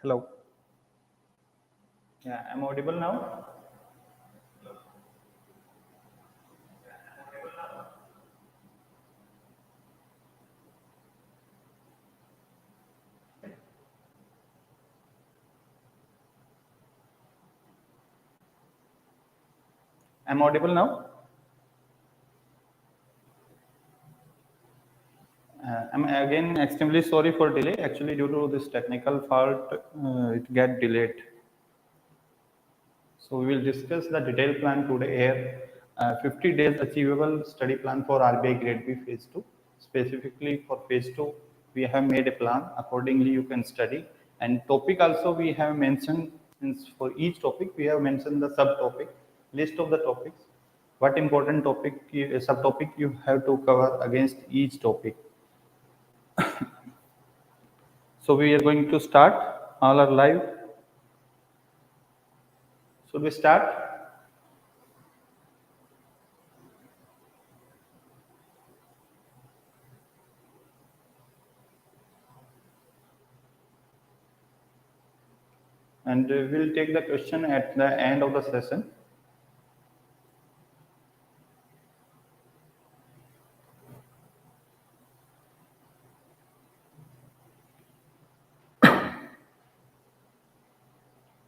Hello. Yeah, I'm audible now. I'm audible now. I'm again extremely sorry for delay. Actually, due to this technical fault, it get delayed. So we will discuss the detailed plan today here. 50 days achievable study plan for RBI Grade B Phase 2. Specifically for Phase 2, we have made a plan. Accordingly, you can study. And topic also we have mentioned. For each topic, we have mentioned the subtopic, list of the topics. What important topic, subtopic you have to cover against each topic. So we are going to start. All are live. Should we start? And we'll take the question at the end of the session.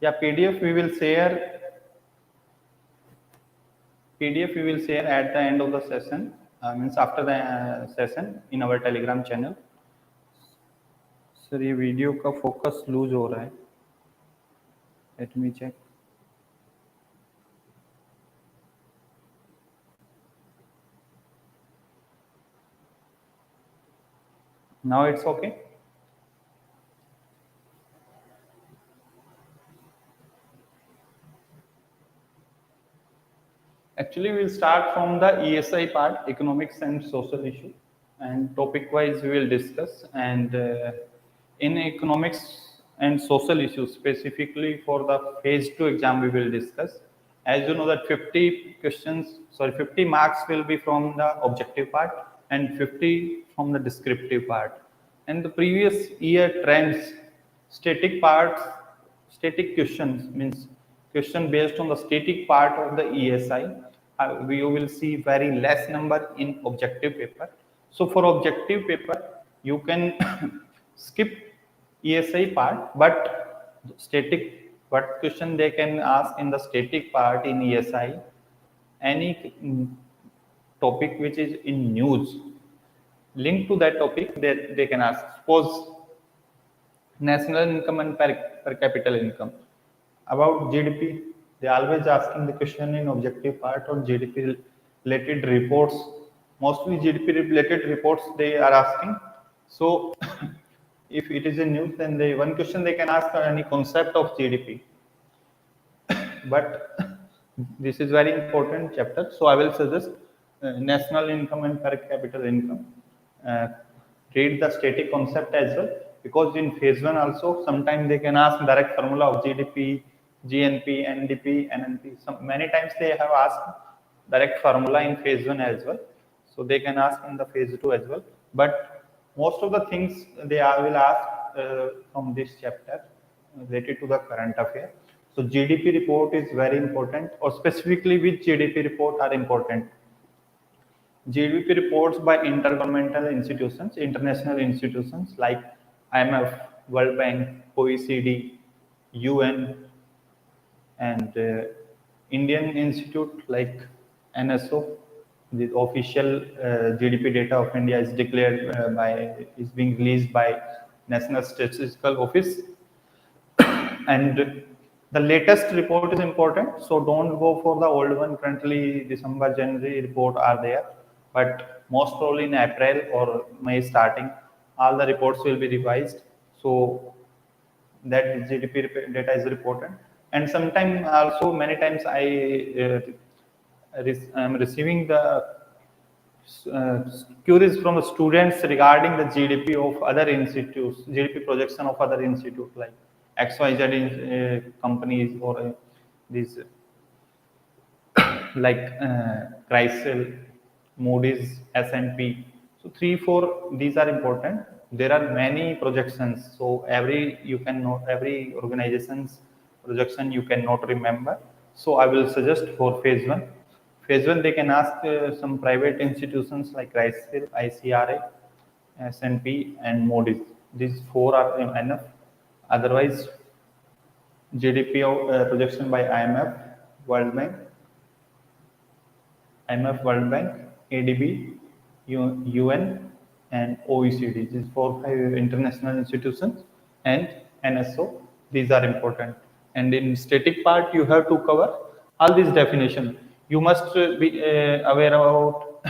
Yeah, PDF we will share. PDF we will share at the end of the session. Means after the session in our Telegram channel. Sir ये video का focus lose हो रहा है. Let me check. Now it's okay. Actually, we'll start from the ESI part, economics and social issue, and topic wise we will discuss. And in economics and social issues, specifically for the phase 2 exam, we will discuss. As you know that 50 marks will be from the objective part and 50 from the descriptive part. And the previous year trends, static parts, static questions means question based on the static part of the ESI. We will see very less number in objective paper. So for objective paper, you can skip ESI part, but static, what question they can ask in the static part in ESI, any topic which is in news, linked to that topic, they can ask. Suppose national income and per capita income. About GDP, they always asking the question in objective part or GDP related reports. Mostly GDP related reports they are asking. So if it is in news, then one question they can ask any concept of GDP. But this is very important chapter. So I will suggest national income and per capita income. Read the static concept as well, because in phase 1 also sometimes they can ask direct formula of GDP, GNP, NDP, NNP. Many times they have asked direct formula in phase 1 as well. So they can ask in the phase 2 as well. But most of the things they will ask from this chapter related to the current affair. So GDP report is very important, or specifically which GDP report are important. GDP reports by intergovernmental institutions, international institutions like IMF, World Bank, OECD, UN, and Indian institute like NSO. The official GDP data of India is declared is being released by National Statistical Office. And the latest report is important, so don't go for the old one. Currently, December, January report are there, but most probably in April or May starting, all the reports will be revised. So that GDP data is important. And sometimes also many times I am receiving the queries from the students regarding the GDP of other institutes, GDP projection of other institutes like XYZ companies or these like Chrysler, Moody's, S&P. So 3, 4, these are important. there are many projections. So every organization's projection you cannot remember. So I will suggest for phase one. Phase one, they can ask some private institutions like RISE, ICRA, S&P, and Moody's. These four are enough. Otherwise, GDP projection by World Bank, World Bank, ADB, UN, and OECD. These 4 5 international institutions and NSO. These are important. And in static part, you have to cover all these definitions. You must be aware about.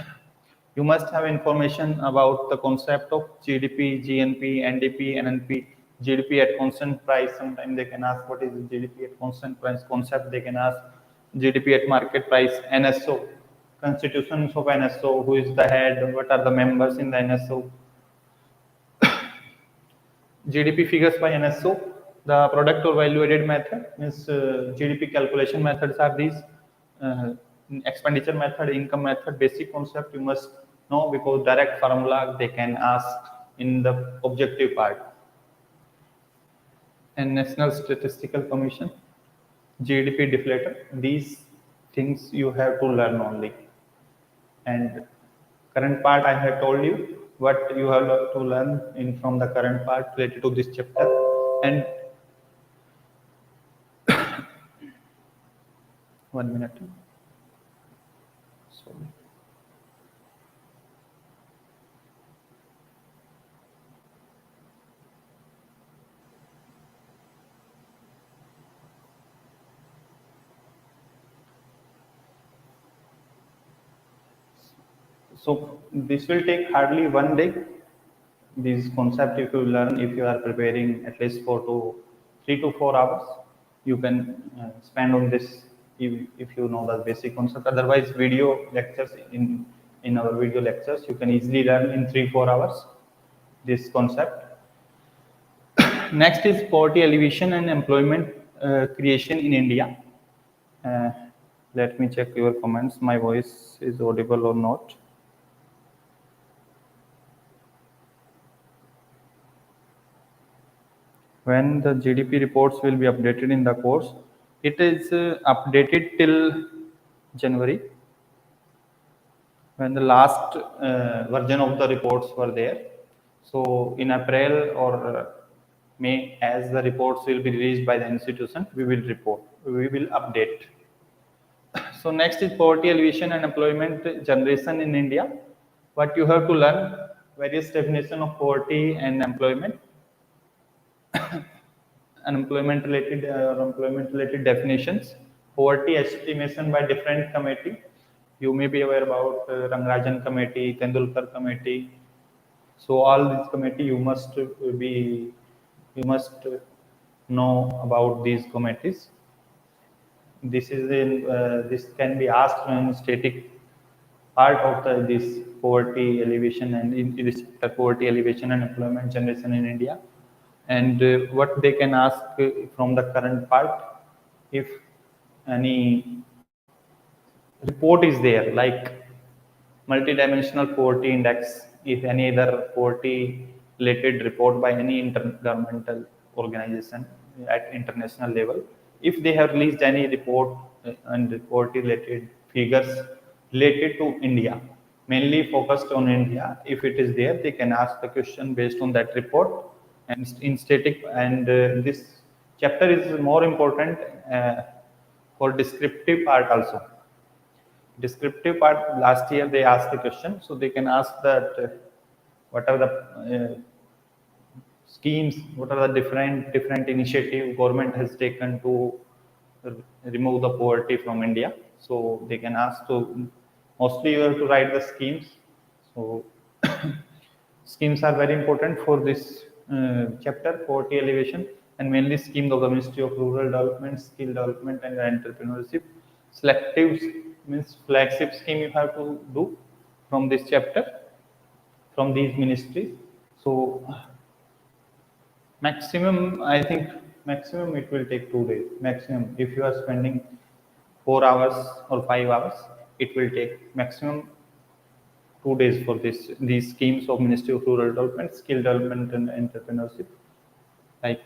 You must have information about the concept of GDP, GNP, NDP, NNP, GDP at constant price. Sometimes they can ask what is GDP at constant price concept. They can ask GDP at market price, NSO, constitutions of NSO, who is the head, what are the members in the NSO, GDP figures by NSO, the product or value added method means GDP calculation methods are these, expenditure method, income method, basic concept you must know because direct formula they can ask in the objective part. And National Statistical Commission, GDP deflator, these things you have to learn only. And current part I have told you what you have to learn in from the current part related to this chapter. And 1 minute. Sorry. So this will take hardly 1 day. This concept if you learn, if you are preparing at least 3 to 4 hours, you can spend on this if you know the basic concept. Otherwise, video lectures in our video lectures, you can easily learn in 3-4 hours this concept. Next is poverty alleviation and employment creation in India. Let me check your comments. My voice is audible or not. When the GDP reports will be updated in the course, it is updated till January, when the last version of the reports were there. So in April or May, as the reports will be released by the institution, we will update. So next is poverty alleviation and employment generation in India. What you have to learn, various definition of poverty and employment, unemployment related definitions, poverty estimation by different committee. You may be aware about Rangarajan committee, Tendulkar committee. So all these committee you must know about these committees. This is this can be asked in static part of this poverty alleviation and in this poverty alleviation and employment generation in India. And what they can ask from the current part, if any report is there like multidimensional poverty index, if any other poverty related report by any intergovernmental organization at international level, if they have released any report and poverty related figures related to India, mainly focused on India, if it is there, they can ask the question based on that report. And in static, and this chapter is more important for descriptive part also. Descriptive part, last year they asked the question, so they can ask that what are the schemes, what are the different initiative government has taken to remove the poverty from India. So they can ask to, mostly you have to write the schemes. So schemes are very important for this chapter, poverty alleviation, and mainly schemes of the Ministry of Rural Development, Skill Development and Entrepreneurship. Selective means flagship scheme you have to do from this chapter, from these ministries. So maximum, I think maximum it will take 2 days. Maximum, if you are spending 4 hours or 5 hours, it will take maximum 2 days for these schemes of Ministry of Rural Development, Skill Development and Entrepreneurship, like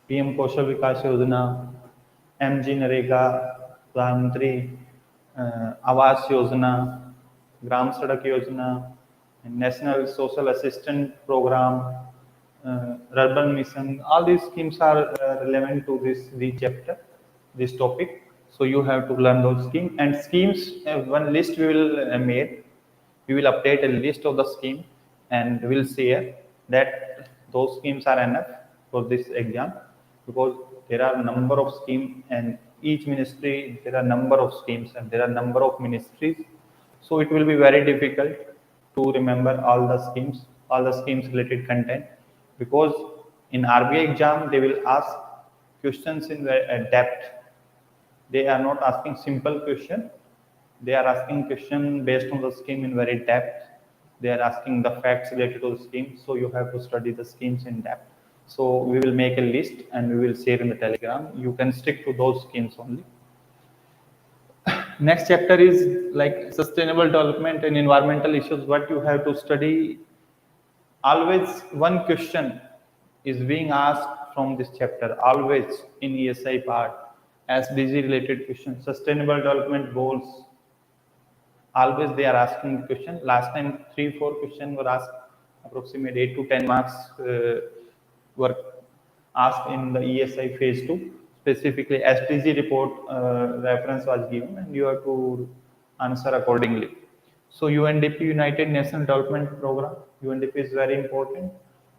PM Kaushal Vikas Yojana, MG Narega, Pradhan Awas Yojana, Gram Sadak Yojana, National Social Assistance Program, Urban Mission. All these schemes are relevant to this chapter, this topic. So you have to learn those schemes. And schemes, one list we will make. We will update a list of the scheme and we will share that those schemes are enough for this exam, because there are number of schemes and each ministry there are number of schemes and there are number of ministries. So it will be very difficult to remember all the schemes related content, because in RBI exam they will ask questions in depth. They are not asking simple question. They are asking question based on the scheme in very depth. They are asking the facts related to the scheme. So you have to study the schemes in depth. So we will make a list and we will share in the Telegram. You can stick to those schemes only. Next chapter is like sustainable development and environmental issues. What you have to study. Always one question is being asked from this chapter. Always in ESI part. SDG related questions, sustainable development goals. Always they are asking the question. Last time 3-4 questions were asked, approximately 8 to 10 marks were asked in the ESI phase 2. Specifically SDG report reference was given and you have to answer accordingly. So UNDP, United Nations Development Program, UNDP is very important,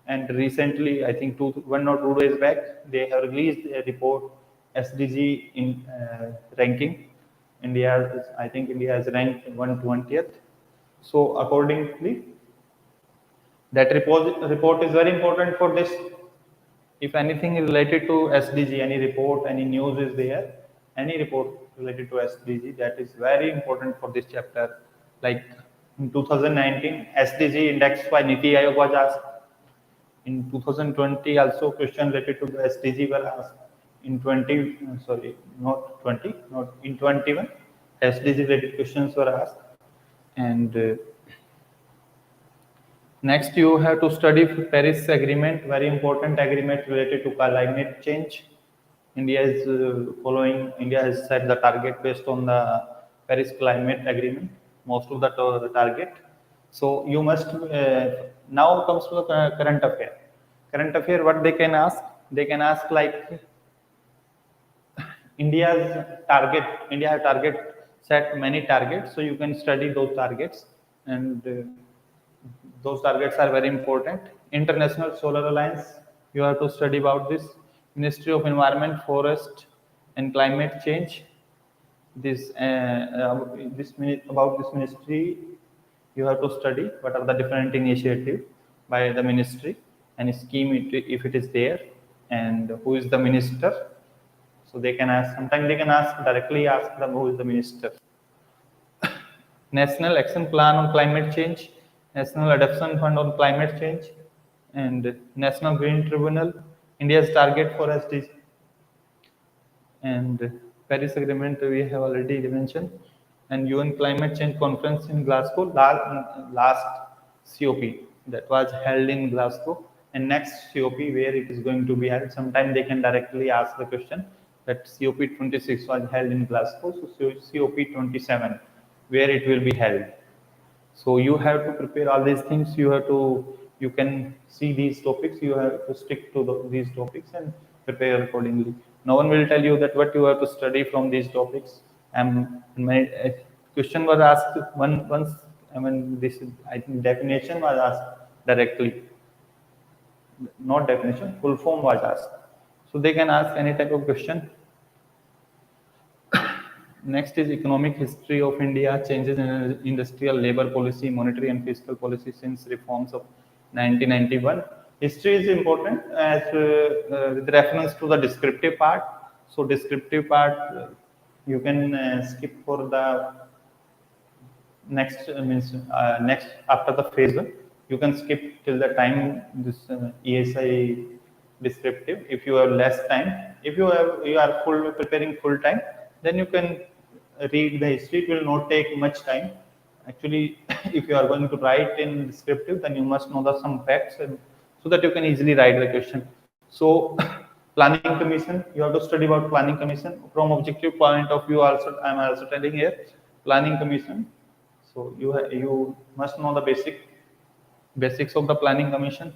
and recently I think 1 or 2 days back they have released a report, SDG in ranking. I think India is ranked 120th. So accordingly, that report is very important for this. If anything is related to SDG, any report, any news is there, any report related to SDG, that is very important for this chapter. Like in 2019, SDG index by Niti Aayog was asked. In 2020, also question related to the SDG were asked. In 21, SDG related questions were asked. And next you have to study Paris Agreement, very important agreement related to climate change. India has set the target based on the Paris Climate Agreement, most of the target. So you must, now comes to the current affair. Current affair, what they can ask? They can ask like, India has set many targets, so you can study those targets, and those targets are very important. International Solar Alliance, you have to study about this. Ministry of Environment, Forest and Climate Change. About this ministry, you have to study what are the different initiatives by the ministry and scheme if it is there, and who is the minister. So they can ask, sometimes they can directly ask them who is the minister. National Action Plan on Climate Change, National Adoption Fund on Climate Change, and National Green Tribunal, India's target for SDG. And Paris Agreement we have already mentioned, and UN Climate Change Conference in Glasgow, last COP that was held in Glasgow, and next COP where it is going to be held. Sometimes they can directly ask the question that COP 26 was held in Glasgow, so COP 27 where it will be held. So you have to prepare all these things. You can see these topics. You have to stick to these topics and prepare accordingly. No one will tell you that what you have to study from these topics. My question was asked once. I think definition was asked directly. Not definition, full form was asked. So they can ask any type of question. Next is economic history of India, changes in industrial labor policy, monetary and fiscal policy since reforms of 1991. History is important as with reference to the descriptive part. So descriptive part you can skip for the next next after the phase 1. You can skip till the time this ESI descriptive. If you have less time, if you are preparing full time, then you can read the history. It will not take much time, actually if you are going to write in descriptive, then you must know the some facts, and so that you can easily write the question. So planning commission, you have to study about planning commission from objective point of view. Also, I am also telling here planning commission. So you must know the basics of the planning commission.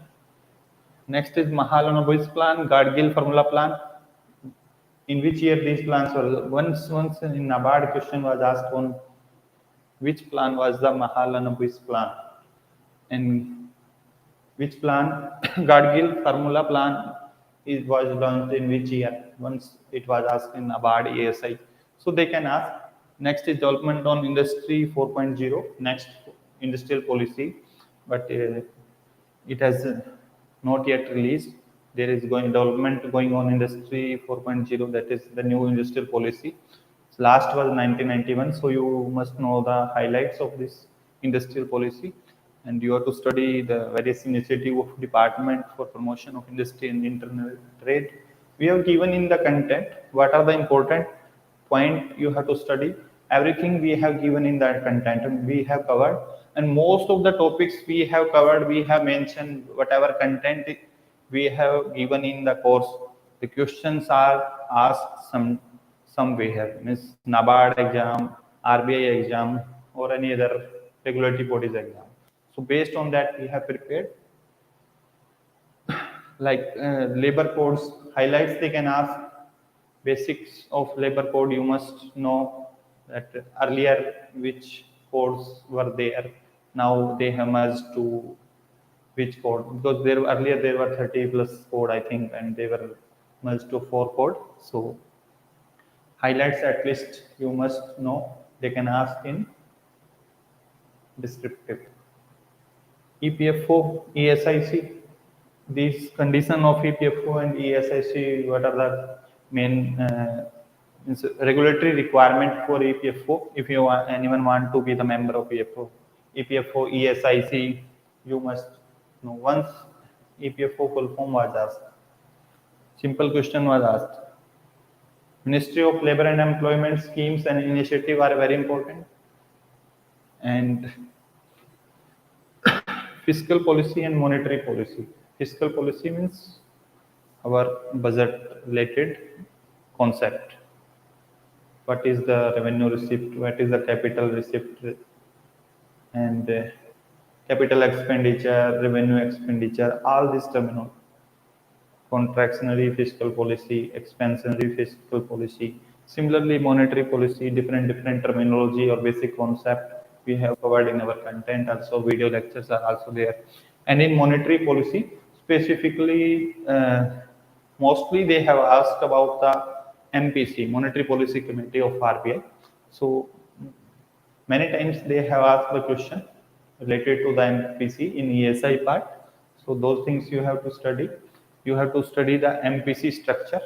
Next is Mahalanobis Plan, Gadgil Formula Plan. In which year these plans were? Once in NABARD question was asked on which plan was the Mahalanobis Plan, and which plan Gadgil Formula Plan was launched in which year? Once it was asked in NABARD ASI. So they can ask. Next is development on industry 4.0. Next, industrial policy, but it has not yet released. There is development going on industry 4.0, that is the new industrial policy. Last was 1991, so you must know the highlights of this industrial policy, and you have to study the various initiative of department for promotion of industry and internal trade. We have given in the content what are the important point you have to study. Everything we have given in that content and we have covered, and most of the topics we have covered, we have mentioned whatever content we have given in the course. The questions are asked somewhere, means NABARD exam, RBI exam, or any other regulatory bodies exam. So based on that, we have prepared. Like labor codes highlights, they can ask basics of labor code. You must know that earlier which codes were there. Now they have merged to which code, because earlier there were 30 plus code, I think, and they were merged to 4 code. So highlights at least you must know. They can ask in descriptive. EPFO, ESIC. These condition of EPFO and ESIC, what are the main regulatory requirement for EPFO? If anyone want to be the member of EPFO, ESIC, you must know. Once EPFO full form was asked, simple question was asked. Ministry of Labor and Employment schemes and initiative are very important, and fiscal policy and monetary policy. Fiscal policy means our budget related concept. What is the revenue receipt? What is the capital receipt? And capital expenditure, revenue expenditure, all this terminology. Contractionary fiscal policy, expansionary fiscal policy. Similarly, monetary policy, different terminology or basic concept we have covered in our content. Also, video lectures are also there. And in monetary policy, specifically, mostly they have asked about the MPC, Monetary Policy Committee of RBI. So many times they have asked the question related to the MPC in ESI part. So those things you have to study. You have to study the Mpc structure.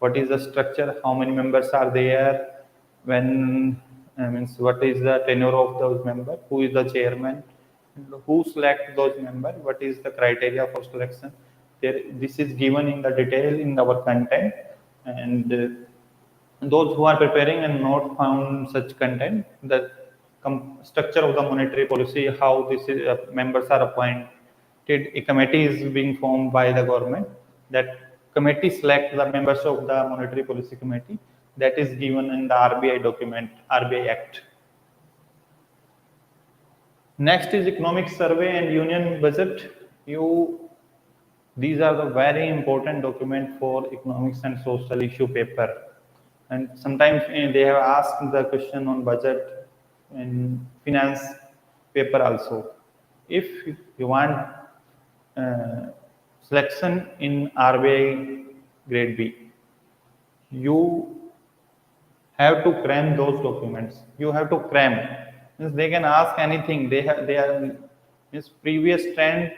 What is the structure? How many members are there? When means what is the tenure of those members? Who is the chairman? Who select those members? What is the criteria for selection? This is given in the detail in our content, and those who are preparing and not found such content, the structure of the monetary policy, how this is, members are appointed. A committee is being formed by the government. That committee select the members of the monetary policy committee. That is given in the RBI document, RBI Act. Next is economic survey and union budget. These are the very important document for economics and social issue paper. And sometimes they have asked the question on budget and finance paper also. If you want selection in RBI Grade B, you have to cram those documents. You have to cram. Means they can ask anything. They are means previous trend.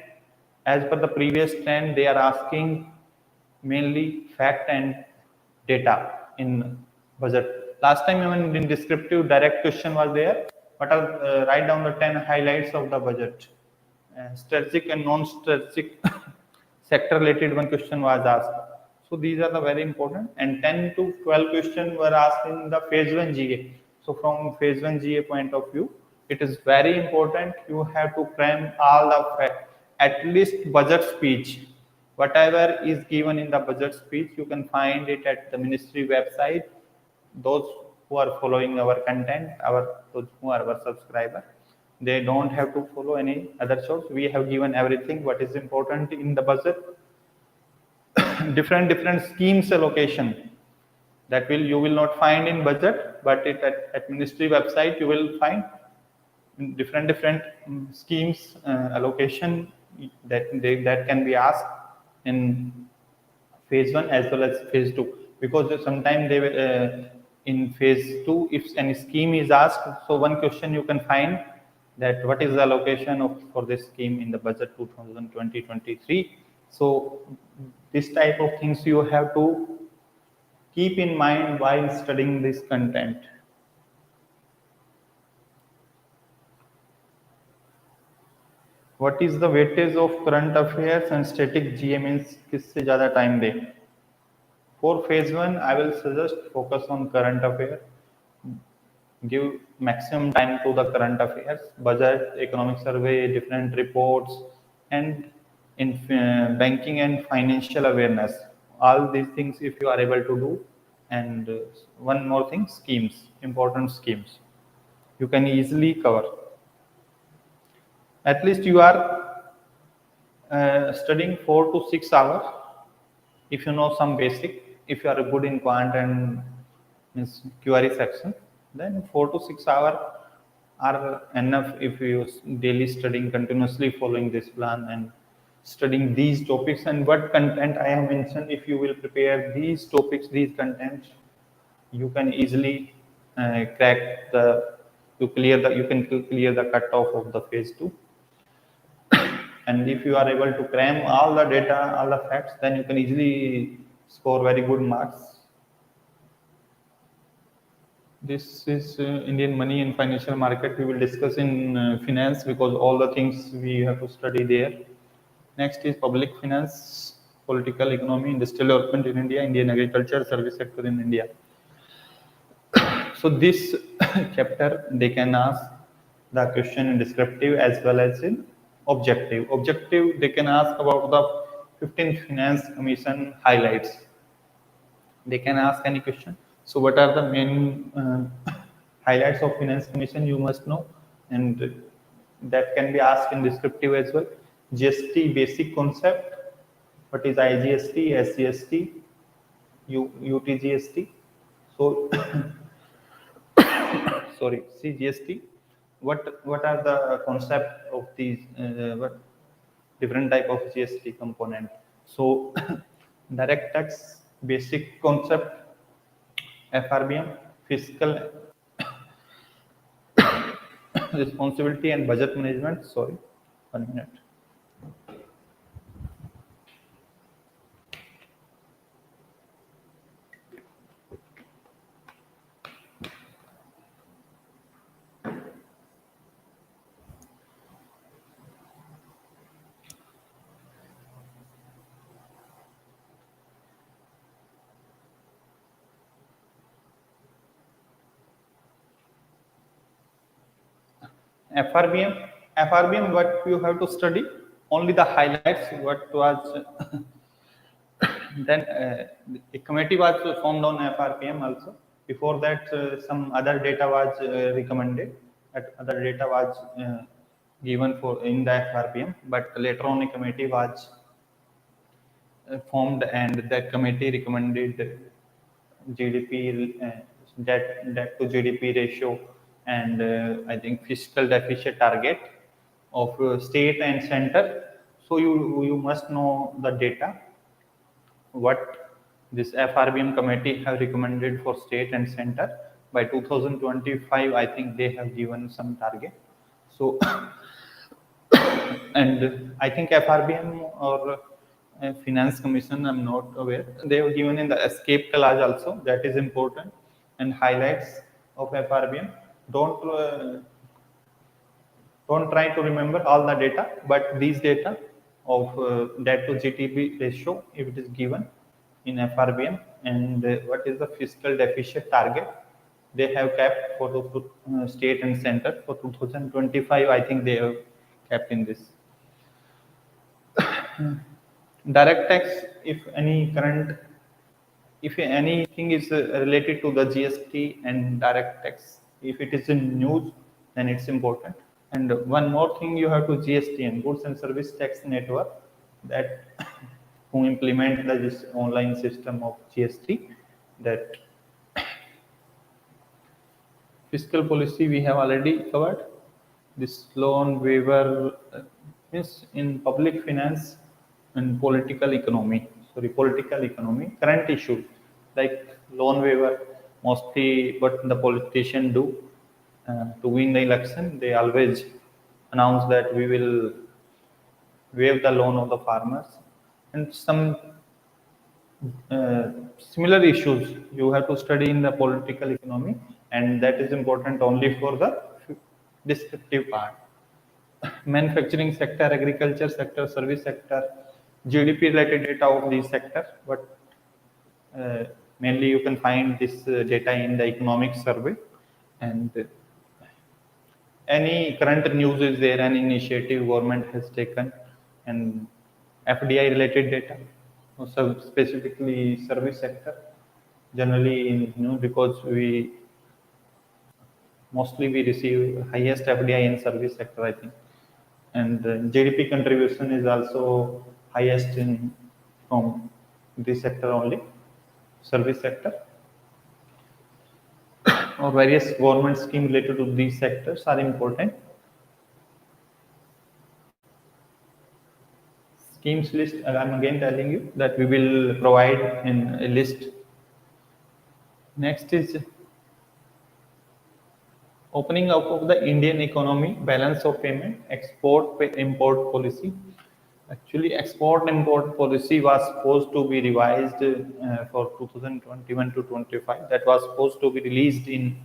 As per the previous trend, they are asking mainly fact and data in budget. Last time even in descriptive direct question was there, but I'll write down the 10 highlights of the budget. Strategic and non-strategic sector related one question was asked. So these are the very important, and 10 to 12 questions were asked in the phase 1 GA. So from phase 1 GA point of view, it is very important. You have to cram all the at least budget speech. Whatever is given in the budget speech, you can find it at the ministry website. Those who are following our content, those who are our subscriber, they don't have to follow any other source. We have given everything what is important in the budget. different schemes allocation that you will not find in budget, but at ministry website you will find different schemes allocation that can be asked in phase 1 as well as phase 2, because sometimes they in phase 2, if any scheme is asked, so one question you can find that what is the allocation for this scheme in the budget 2020-23. So this type of things you have to keep in mind while studying this content. What is the weightage of current affairs and static GA, means किससे ज़्यादा time they? For phase 1, I will suggest focus on current affairs. Give maximum time to the current affairs, budget, economic survey, different reports, and in banking and financial awareness. All these things if you are able to do. And one more thing, schemes, important schemes. You can easily cover. At least you are studying 4 to 6 hours if you know some basic. If you are good in quant and means QRE section, then 4 to 6 hours are enough if you daily studying, continuously following this plan and studying these topics. And what content I have mentioned, if you will prepare these topics, these contents, you can easily crack you can clear the cutoff of the phase 2. And if you are able to cram all the data, all the facts, then you can easily score very good marks. This is Indian money and financial market. We will discuss in finance, because all the things we have to study there. Next is public finance, political economy, industrial development in India, Indian agriculture, service sector in India. So this chapter, they can ask the question in descriptive as well as in objective. Objective, they can ask about the 15th Finance Commission highlights. They can ask any question. So what are the main highlights of Finance Commission, you must know, and that can be asked in descriptive as well. GST basic concept, what is IGST, SGST, UTGST. So sorry, CGST. What are the concept of these what different type of GST component? So direct tax basic concept, FRBM, fiscal responsibility and budget management. Sorry, 1 minute. FRBM, what you have to study? Only the highlights, what was then a committee was formed on FRBM also. Before that, some other data was recommended, other data was given for in the FRBM, but later on a committee was formed, and that committee recommended GDP, debt to GDP ratio, and I think fiscal deficit target of state and center. So you must know the data, what this FRBM committee have recommended for state and center. By 2025, I think they have given some target. So and I think FRBM or Finance Commission, I'm not aware, they have given in the escape clause also, that is important. And highlights of FRBM, don't try to remember all the data, but these data of debt to GDP ratio, if it is given in FRBM, and what is the fiscal deficit target, they have kept for the state and center for 2025. I think they have kept in this. Direct tax, if anything is related to the GST and direct tax, if it is in news, then it's important. And one more thing, you have to GSTN, Goods and Service Tax Network, that who implement this online system of GST. That fiscal policy we have already covered. This loan waiver means in public finance and political economy. Political economy, current issue like loan waiver, mostly what the politician do to win the election, they always announce that we will waive the loan of the farmers, and some similar issues you have to study in the political economy, and that is important only for the descriptive part. Manufacturing sector, agriculture sector, service sector, GDP related data of these sector, but mainly you can find this data in the economic survey. And any current news is there, an initiative government has taken, and FDI related data, so specifically service sector, generally in because we mostly we receive highest FDI in service sector, I think, and GDP contribution is also highest in from this sector only, service sector. Or various government schemes related to these sectors are important. Schemes list, I'm again telling you that we will provide in a list. Next is opening up of the Indian economy, balance of payment, export-import policy. Actually, export-import policy was supposed to be revised for 2021 to 25. That was supposed to be released in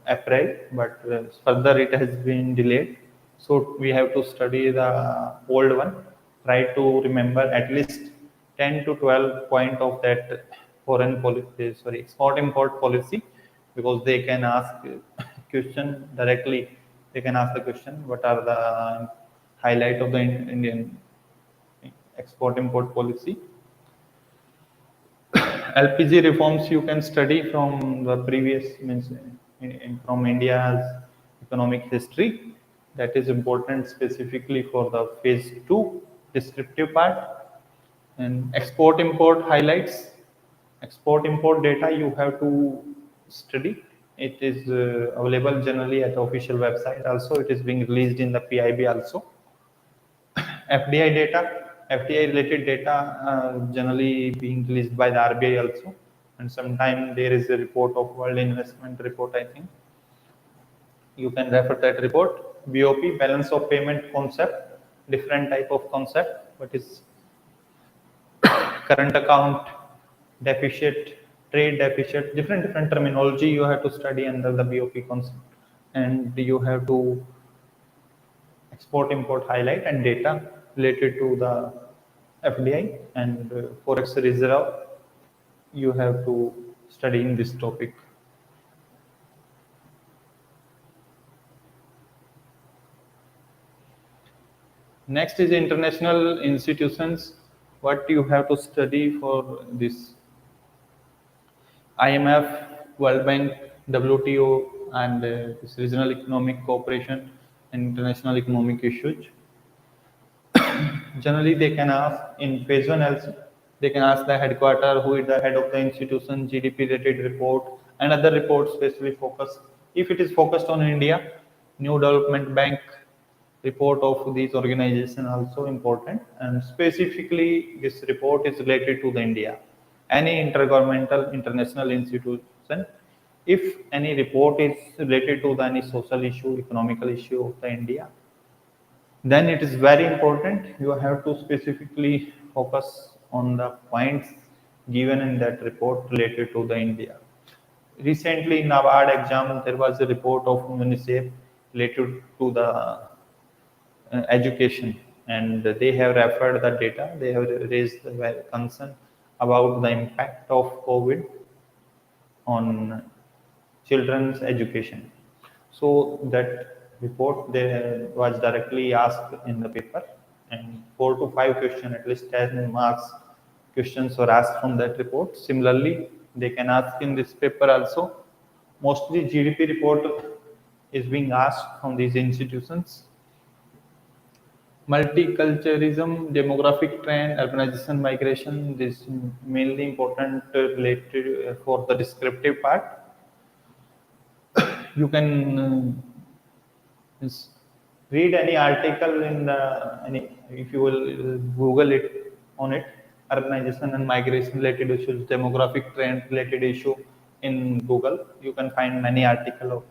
April, but further it has been delayed. So we have to study the old one. Try to remember at least 10 to 12 point of that foreign policy, export-import policy, because they can ask question directly. They can ask the question, what are the highlight of the Indian export-import policy. LPG reforms you can study from the previous, from India's economic history. That is important specifically for the phase 2 descriptive part. And export-import highlights, export-import data you have to study. It is available generally at the official website. Also, it is being released in the PIB also. FDI data, FDI related data generally being released by the RBI also, and sometimes there is a report of World Investment Report, I think. You can refer that report. BOP, balance of payment concept, different type of concept, but is current account deficit, trade deficit, different terminology you have to study under the BOP concept, and you have to export-import highlight and data related to the FDI and Forex reserve. You have to study in this topic. Next is international institutions. What you have to study for this: IMF, World Bank, WTO, and this regional economic cooperation and international economic issues. Generally, they can ask in phase 1 also, they can ask the headquarter, who is the head of the institution, GDP related report, and other reports specifically focused. If it is focused on India, New Development Bank report of these organizations also important, and specifically this report is related to the India. Any intergovernmental international institution, if any report is related to any social issue, economical issue of the India, then it is very important. You have to specifically focus on the points given in that report related to the India. Recently in NABARD exam, there was a report of UNICEF related to the education, and they have referred the data. They have raised the concern about the impact of COVID on children's education. So that report they was directly asked in the paper, and 4 to 5 questions, at least 10 marks questions were asked from that report. Similarly, they can ask in this paper also. Mostly GDP report is being asked from these institutions. Multiculturalism, demographic trend, urbanization, migration, this mainly important related for the descriptive part. You can read any article in the if you will Google it on it, urbanization and migration related issues, demographic trend related issue in Google. You can find many article of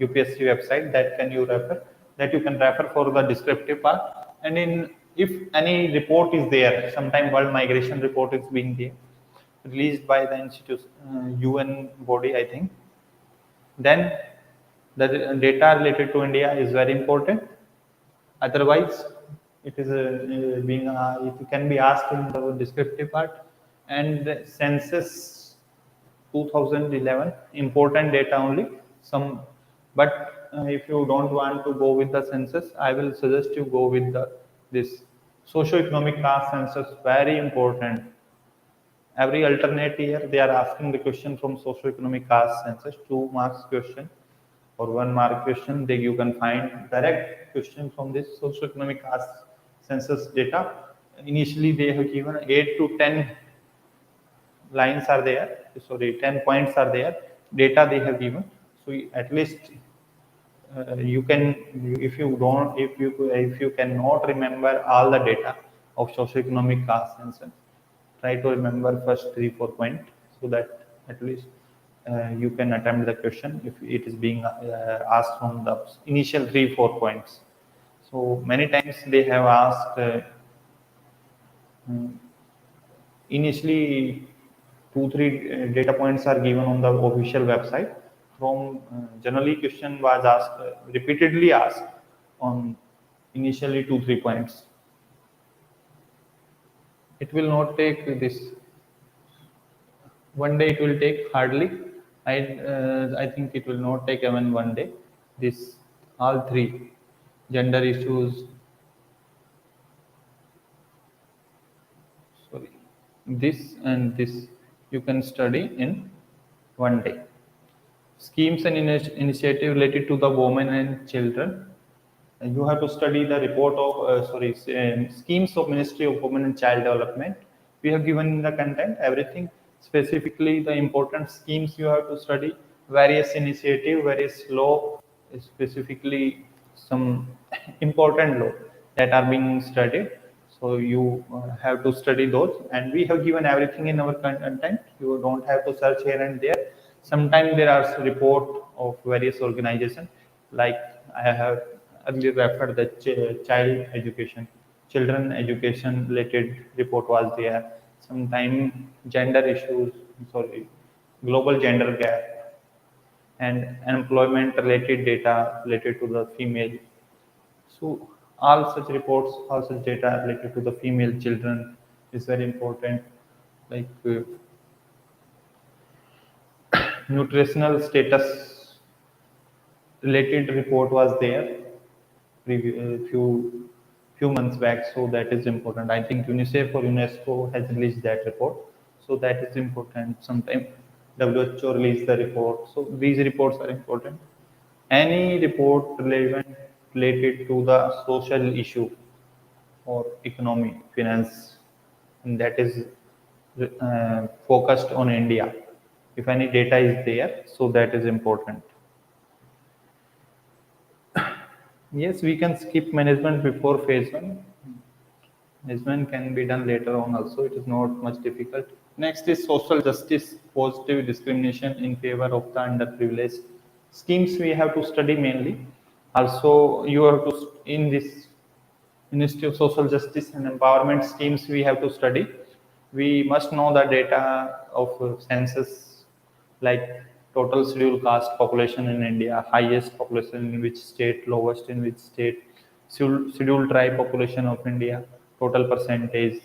UPSC website that you can refer for the descriptive part. And in if any report is there, sometime World Migration Report is being there, released by the institute UN body, I think, then the data related to India is very important. Otherwise, it is it can be asked in the descriptive part. And census 2011, important data only. But if you don't want to go with the census, I will suggest you go with this socio-economic caste census. Very important. Every alternate year, they are asking the question from socio-economic caste census, 2 marks question or 1 mark question. You can find direct question from this socio-economic caste census data. Initially, they have given 8 to 10 lines are there. Sorry, 10 points are there. Data they have given. So at least you can, if you cannot remember all the data of socio-economic caste census, try to remember first 3-4 points, so that at least you can attempt the question if it is being asked from the initial 3-4 points. So many times they have asked initially 2-3 data points are given on the official website. From generally question was asked repeatedly asked on initially 2-3 points. It will not take this 1 day. It will take hardly. I think it will not take even 1 day. This all 3 gender issues. Sorry, this and this you can study in 1 day. Schemes and initiative related to the women and children. You have to study the report of schemes of Ministry of Women and Child Development. We have given in the content everything, specifically the important schemes you have to study, various initiative, various law, specifically some important law that are being studied. So you have to study those, and we have given everything in our content. You don't have to search here and there. Sometimes there are report of various organizations, like I have earlier referred the child education, children education related report was there. Sometimes gender issues, global gender gap, and employment related data related to the female. So all such reports, all such data related to the female children is very important. Like nutritional status related report was there few months back, so that is important. I think UNICEF or UNESCO has released that report, so that is important. Sometimes WHO released the report, so these reports are important. Any report related to the social issue or economy, finance, and that is focused on India. If any data is there, so that is important. Yes, we can skip management before phase 1. Management can be done later on also. It is not much difficult. Next is social justice, positive discrimination in favor of the underprivileged. Schemes we have to study mainly. Also, you have to, in this Ministry of Social Justice and Empowerment schemes we have to study. We must know the data of census, like total scheduled caste population in India, highest population in which state, lowest in which state, scheduled tribe population of India, total percentage,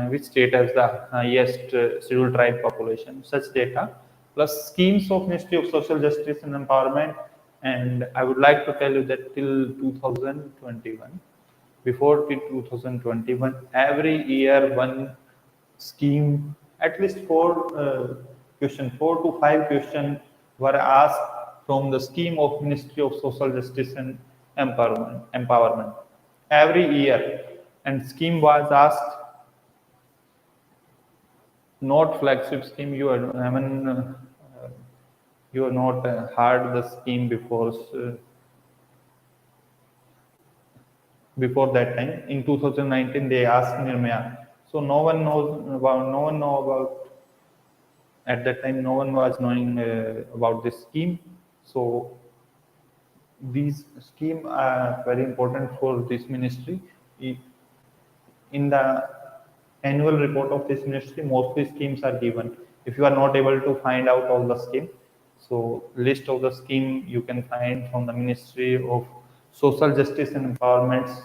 which state has the highest scheduled tribe population, such data. plus schemes of Ministry of Social Justice and Empowerment. And I would like to tell you that till 2021, before till 2021, every year one scheme, at least four to five questions were asked from the scheme of Ministry of Social Justice and Empowerment every year, and scheme was asked not flagship scheme. You are not heard the scheme before that time. In 2019, they asked Nirmaya. So no one know about at that time. No one was knowing about this scheme. So these scheme are very important for this ministry. In the annual report of this ministry, mostly schemes are given. If you are not able to find out all the scheme, so list of the scheme you can find from the Ministry of Social Justice and Empowerment's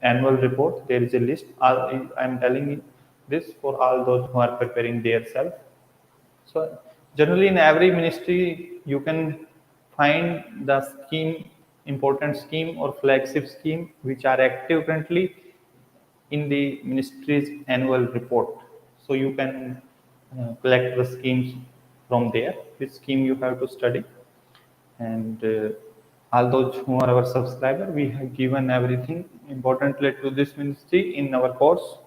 annual report. There is a list. I am telling you this for all those who are preparing their self. So generally in every ministry you can find the scheme, important scheme or flagship scheme which are active currently in the ministry's annual report. So you can collect the schemes from there, which scheme you have to study. And all those who are our subscriber, we have given everything important related to this ministry in our course.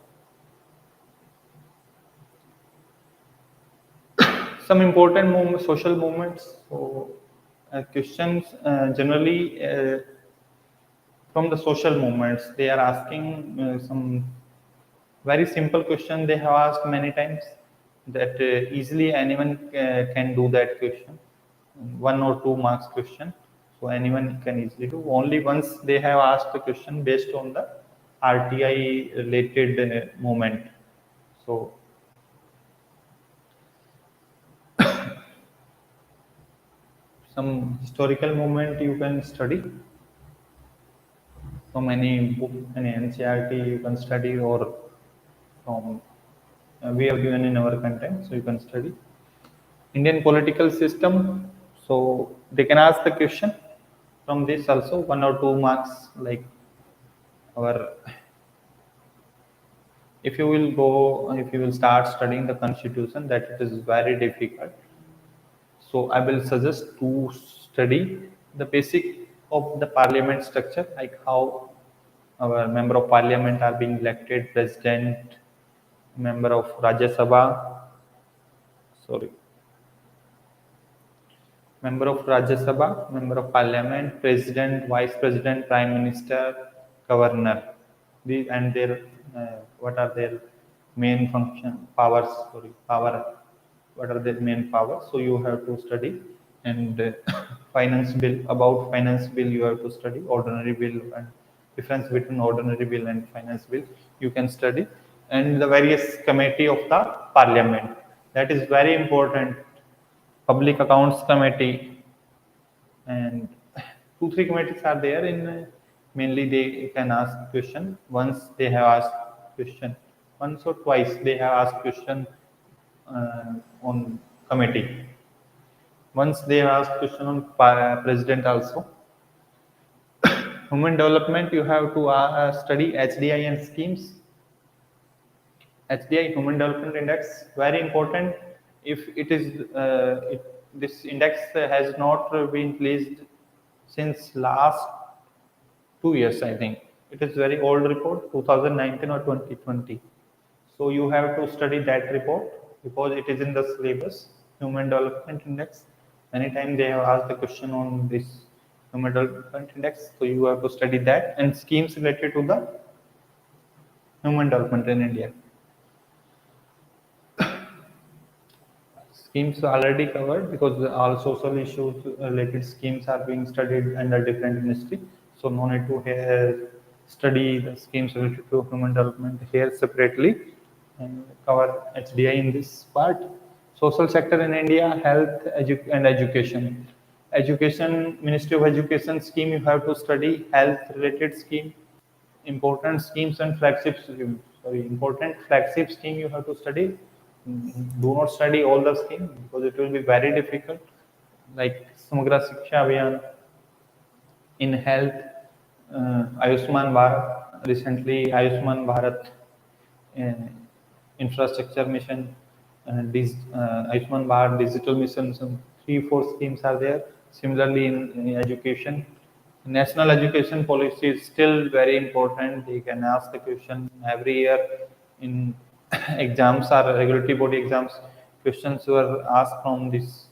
Some important social movements. So questions generally from the social movements, they are asking some very simple question they have asked many times, that easily anyone can do that question, 1 or 2 marks question. So anyone can easily do. Only once they have asked the question based on the RTI related movement. So some historical movement you can study from any book, any NCRT you can study, or from we have given in our content, so you can study Indian political system. So they can ask the question from this also, 1 or 2 marks. Like our, if you will start studying the constitution, that it is very difficult. So I will suggest to study the basic of the parliament structure, like how our member of parliament are being elected, president, member of Rajya Sabha, member of Rajya Sabha, member of parliament, president, vice president, prime minister, governor. These and their what are their main powers? What are their main powers? So you have to study. And finance bill, about finance bill you have to study, ordinary bill, and difference between ordinary bill and finance bill you can study, and the various committee of the parliament, that is very important. Public accounts committee, and 2 3 committees are there. In mainly they can ask question once they have asked question, once or twice they have asked question on committee. Once they have asked question on president also. Human development, you have to study HDI and schemes. HDI, Human Development Index, very important. If it is, this index has not been released since last 2 years, I think. It is very old report, 2019 or 2020. So you have to study that report because it is in the syllabus, Human Development Index. Anytime they have asked the question on this Human Development Index, so you have to study that, and schemes related to the human development in India. Schemes already covered because all social issues related schemes are being studied under different ministry. So no need to study the schemes related to human development here separately and cover HDI in this part. Social sector in India, health and education. Education, Ministry of Education scheme you have to study, health related scheme, important schemes and flagship scheme. Important flagship scheme you have to study. do not study all the scheme because it will be very difficult. Like Samagra Shiksha Abhiyan, in health, Ayushman Bharat, recently Ayushman Bharat uh, infrastructure mission, Ayushman Bharat digital mission, some 3-4 schemes are there. Similarly, in education, national education policy is still very important. They can ask the question every year in exams or regulatory body exams. Questions were asked from this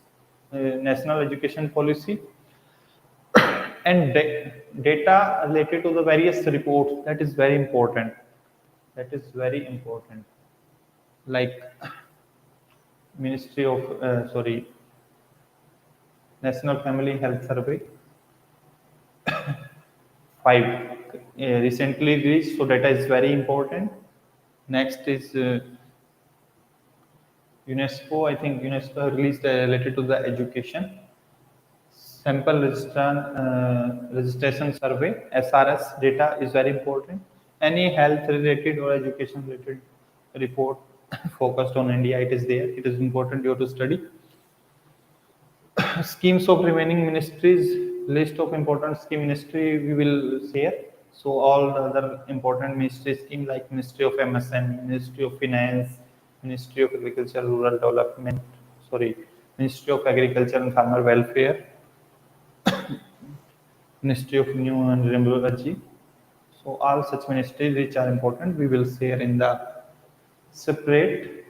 national education policy and data related to the various reports. That is very important. That is very important. Like Ministry of National Family Health Survey 5 recently released. So data is very important. Next is UNESCO. I think UNESCO released related to the education sample registration survey SRS data is very important. Any health related or education related report focused on India, it is there. It is important you have to study. Schemes of remaining ministries, list of important scheme ministry we will share. So all the other important ministry scheme like Ministry of MSME, Ministry of Finance, Ministry of Agriculture, Rural Development, Ministry of Agriculture and Farmer Welfare, Ministry of New and Renewable Energy. So all such ministries which are important, we will share in the separate.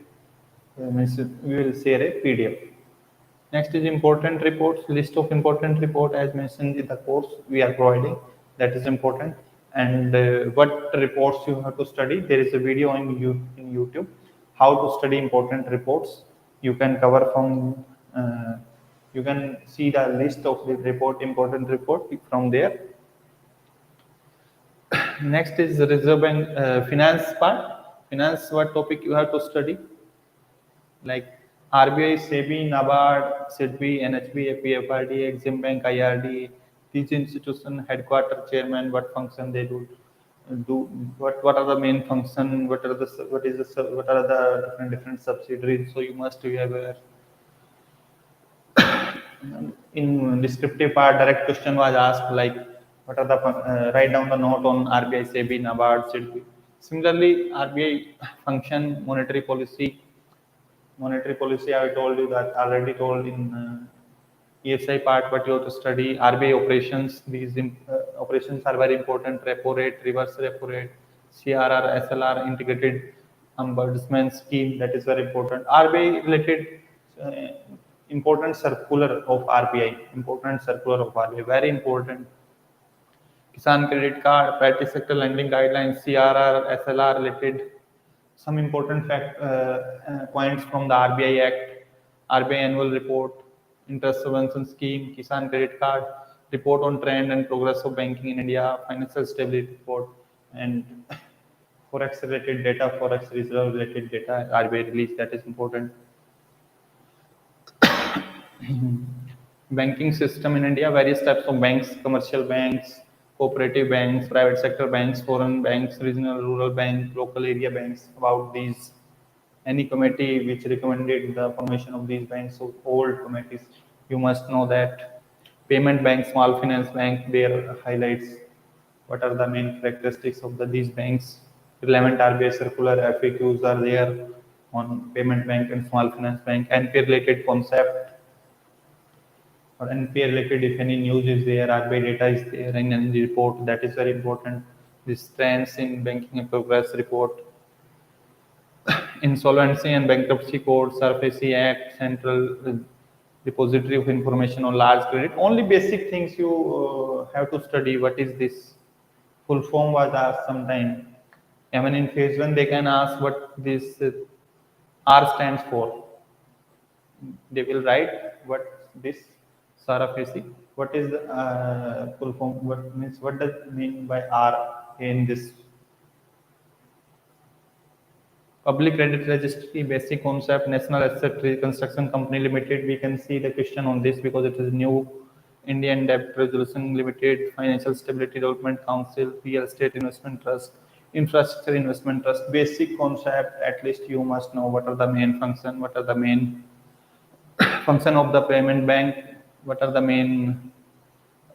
We will share a PDF. Next is important reports, list of important report as mentioned in the course we are providing. That is important. And what reports you have to study. There is a video in YouTube how to study important reports. You can cover from. You can see the list of the important report from there. Next is the Reserve Bank finance part. Finance, what topic you have to study? Like RBI, SEBI, NABARD, SEBI, NHB, APFRD, Exim Bank, IRD, these institution headquarter chairman, what function they do, what are the main function, what are the different subsidiaries. So you must be aware. In descriptive part, direct question was asked like, what are the write down the note on RBI, SEBI, NABARD, SEBI. Similarly, RBI function, monetary policy. Monetary policy, I told you that already told in ESI part, but you have to study RBI operations. These operations are very important. Repo rate, reverse repo rate, CRR, SLR, integrated ombudsman scheme. That is very important. RBI related important circular of RBI. Important circular of RBI. Very important. Kisan credit card, private sector lending guidelines, CRR, SLR related. Some important points from the RBI Act, RBI Annual Report, Interest Subvention Scheme, Kisan Credit Card, Report on Trend and Progress of Banking in India, Financial Stability Report, and Forex related data, Forex reserve related data, RBI release, that is important. Banking system in India, various types of banks, commercial banks, cooperative banks, private sector banks, foreign banks, regional rural banks, local area banks. About these, any committee which recommended the formation of these banks, so old committees, you must know that. Payment bank, small finance bank, their highlights. What are the main characteristics of these banks? Relevant RBI circular FAQs are there on payment bank and small finance bank. NPA related concept or NPA related, if any news is there, RBI data is there in any report, that is very important. This trends in banking and progress report, insolvency and bankruptcy code, SEBI Act, central repository of information on large credit. Only basic things you have to study. What is this? Full form was asked sometime. Even in phase 1, they can ask what this R stands for. They will write what this SARFAC. What is the full form? What does it mean by R in this? Public Credit Registry, basic concept, National Asset Reconstruction Company Limited. We can see the question on this because it is new. Indian Debt Resolution Limited, Financial Stability Development Council, Real Estate Investment Trust, infrastructure investment trust, basic concept. At least you must know what are the main function, what are the main function of the payment bank, what are the main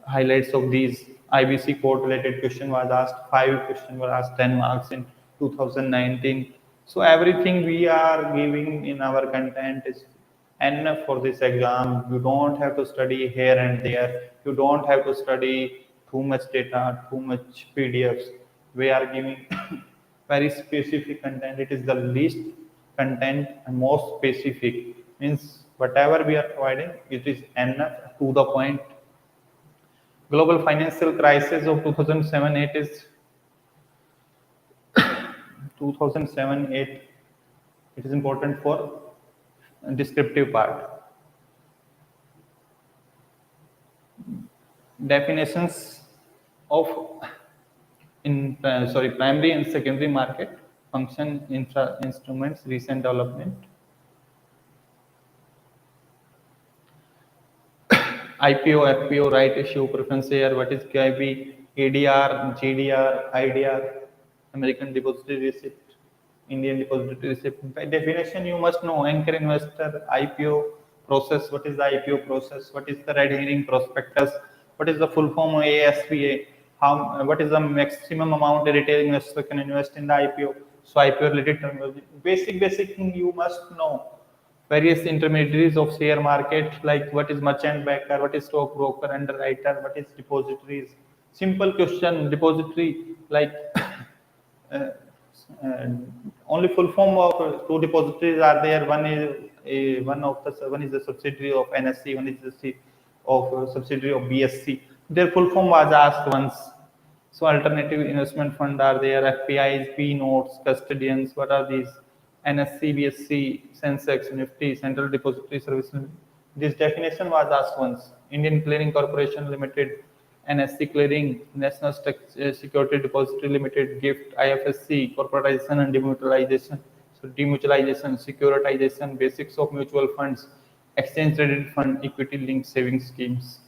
highlights of these. IBC code related question was asked, 5 questions were asked, 10 marks in 2019. So everything we are giving in our content is enough for this exam. You don't have to study here and there. You don't have to study too much data, too much PDFs. We are giving very specific content. It is the least content and most specific. Means whatever we are providing, it is enough, to the point. Global financial crisis of 2007-8 is 2007-8. It is important for descriptive part. Definitions of primary and secondary market function, instruments, recent development. IPO, FPO, right issue, preference share, what is QIB, ADR, GDR, IDR, American Depository Receipt, Indian Depository Receipt. By definition, you must know anchor investor, IPO process, what is the IPO process, what is the red herring prospectus, what is the full form of ASPA, what is the maximum amount a retail investor can invest in the IPO. So IPO related terminology, basic thing you must know. Various intermediaries of share market, like what is merchant banker, what is stock broker, underwriter, what is depositories. Simple question, depository, like uh, uh, only full form of two depositories are there. One is one is a subsidiary of NSC, one is a subsidiary of BSC. Their full form was asked once. So alternative investment fund are there, FPIs, P notes, custodians. What are these? NSC, BSC, Sensex, Nifty, Central Depository Service Limited. This definition was asked once. Indian Clearing Corporation Limited, NSC Clearing, National Security Depository Limited, GIFT, IFSC, corporatization and demutualization. So demutualization, securitization, basics of mutual funds, exchange traded fund, equity linked savings schemes.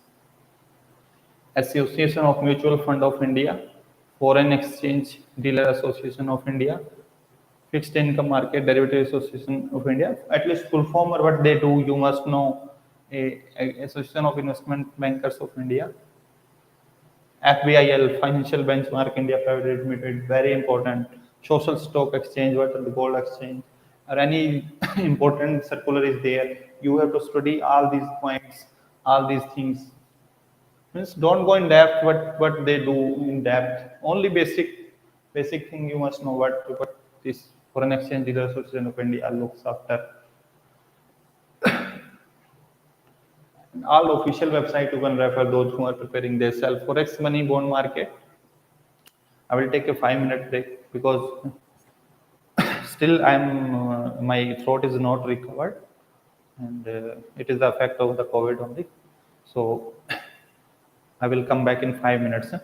Association of Mutual Fund of India, Foreign Exchange Dealer Association of India, Fixed Income Market Derivative Association of India. At least full form or what they do, you must know. Association of Investment Bankers of India, FBIL, Financial Benchmark India Private Limited, very important. Social Stock Exchange, what are the gold exchange, or any important circular is there. You have to study all these points, all these things. Means don't go in depth what they do in depth. Only basic thing you must know what this Foreign Exchange Dealer Association of India looks after. All official website you can refer those who are preparing themselves. Forex money bond market. I will take a 5-minute break because still my throat is not recovered, and it is the effect of the COVID only. So I will come back in 5 minutes.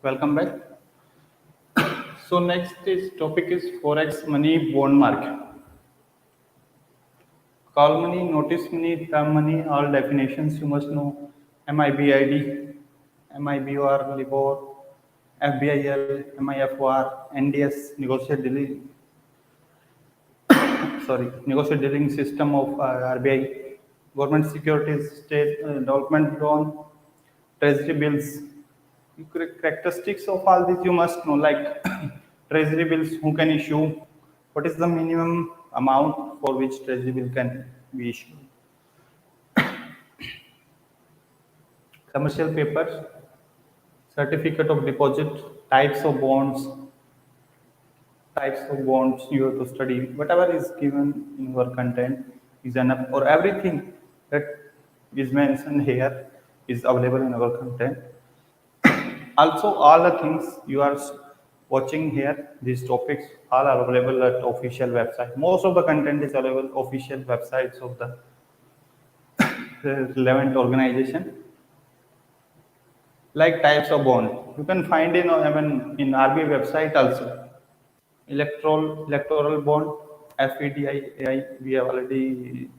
Welcome back. So next is topic is Forex money bond market. Call money, notice money, term money, all definitions you must know. MIBID, MIBOR, LIBOR, FBIL, MIFOR, NDS, negotiate dealing system of RBI, government securities, state development loan, treasury bills. Characteristics of all these you must know, like treasury bills, who can issue, what is the minimum amount for which treasury bill can be issued. Commercial papers, certificate of deposit, types of bonds you have to study. Whatever is given in your content is enough, or everything that is mentioned here is available in our content. Also, all the things you are watching here, these topics, all are available at official website. Most of the content is available official websites of the relevant organization. Like types of bond, you can find in RBI website also. Electoral bond, FEDI, we have already